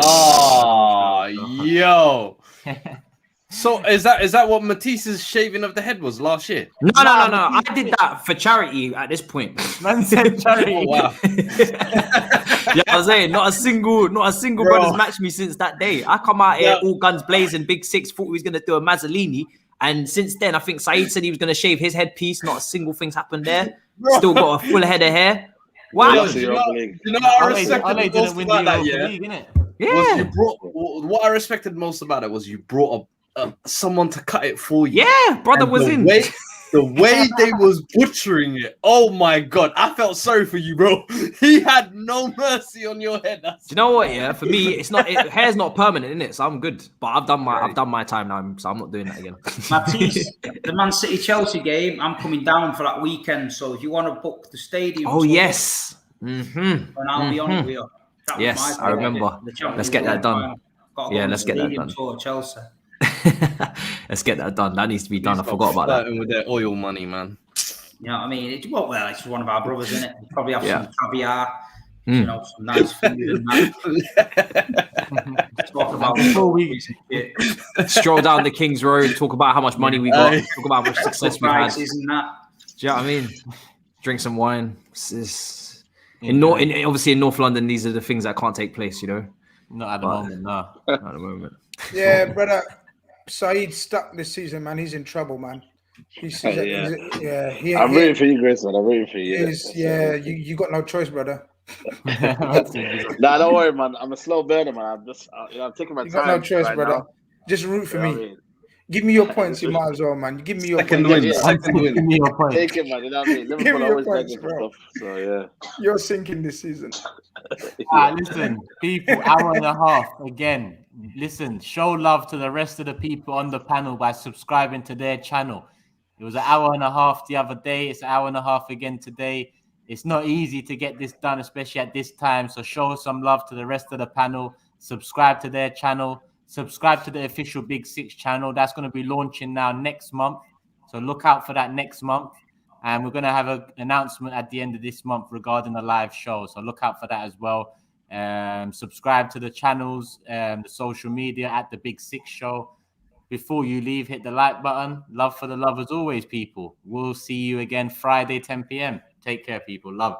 E: Oh, yo. So is that what Matisse's shaving of the head was last year?
F: No. I did that for charity at this point.
A: Man said charity.
E: Oh, wow.
F: Yeah, I was saying, not a single
E: Bro.
F: brother's matched me since that day. I come out here
E: Yeah.
F: all guns blazing, big six, thought he was gonna do a Mazzolini, and since then I think SAEED said he was gonna shave his headpiece. Not a single thing's happened there. Still got a full head of hair. Wow.
E: Yo,
G: That's
E: do
G: the
E: you know
G: Europa League.
E: what I
A: Ale
E: respected
A: didn't
E: most
A: win the
E: about that,
A: Europa
E: yeah?
A: League, innit?
E: Was
F: Yeah.
E: you brought what I respected most about it was you brought someone to cut it for you.
F: Yeah, brother
E: And
F: was
E: the
F: in.
E: the way they was butchering it. Oh my god, I felt sorry for you, bro. He had no mercy on your head.
F: Do you know what? Yeah, for me, it's not hair's not permanent, in it, so I'm good. But I've done my time now, so I'm not doing that again.
C: Matisse, the Man City Chelsea game, I'm coming down for that weekend. So if you want to book the stadium,
F: Oh yes.
C: and I'll be on it with you. That was
F: Yes,
C: my
F: I
C: pick.
F: remember.
C: The Champions
F: Let's get that
C: League
F: done.
C: final. Gotta go
F: Yeah,
C: on
F: let's
C: the
F: get that
C: stadium
F: done.
C: tour, Chelsea.
F: Let's get that done. That needs to be done. I
E: Stop
F: forgot about that.
E: flirting with their oil money, man.
C: You know what I mean? Well, it's one of our brothers, isn't it? We probably have
F: Yeah.
C: some caviar,
F: Mm.
C: you know, some nice food and that. Talk about
A: Before we-
F: Stroll down the King's Road, talk about how much money we got, talk about how much success we've had. Do
C: prices and that.
F: you know what I mean? Drink some wine. Obviously in North London, these are the things that can't take place, you know.
A: Not at the
F: But-
A: moment, no.
F: At the moment.
D: Yeah, brother. SAEED's stuck this season, man. He's in trouble, man.
G: Yeah. I'm rooting for you, Grizz, man. I'm rooting for you.
D: You got no choice, brother.
G: Nah, don't worry, man. I'm a slow burner, man. I'm taking my time.
D: You got no choice,
G: right
D: brother.
G: now.
D: Just root for
G: You
D: me.
G: know what I mean?
D: Give me your points, you might as well, man. Give me your
E: Second
D: points.
E: win. Second win.
A: Give me your point.
G: Take it, man. You know what I mean?
D: Give
G: Liverpool
D: me your
G: always
D: points,
G: begging for
D: bro.
G: stuff. So yeah.
D: You're sinking this season.
A: Listen, people, hour and a half again. Listen, show love to the rest of the people on the panel by subscribing to their channel. It was an hour and a half the other day. It's an hour and a half again today. It's not easy to get this done, especially at this time. So show some love to the rest of the panel. Subscribe to their channel. Subscribe to the official Big Six channel. That's going to be launching now next month. So look out for that next month. And we're going to have an announcement at the end of this month regarding the live show. So look out for that as well. Subscribe to the channels, the social media at the Big Six Show. Before you leave, hit the like button. Love for the love as always, people. We'll see you again Friday, 10 p.m. Take care, people. Love.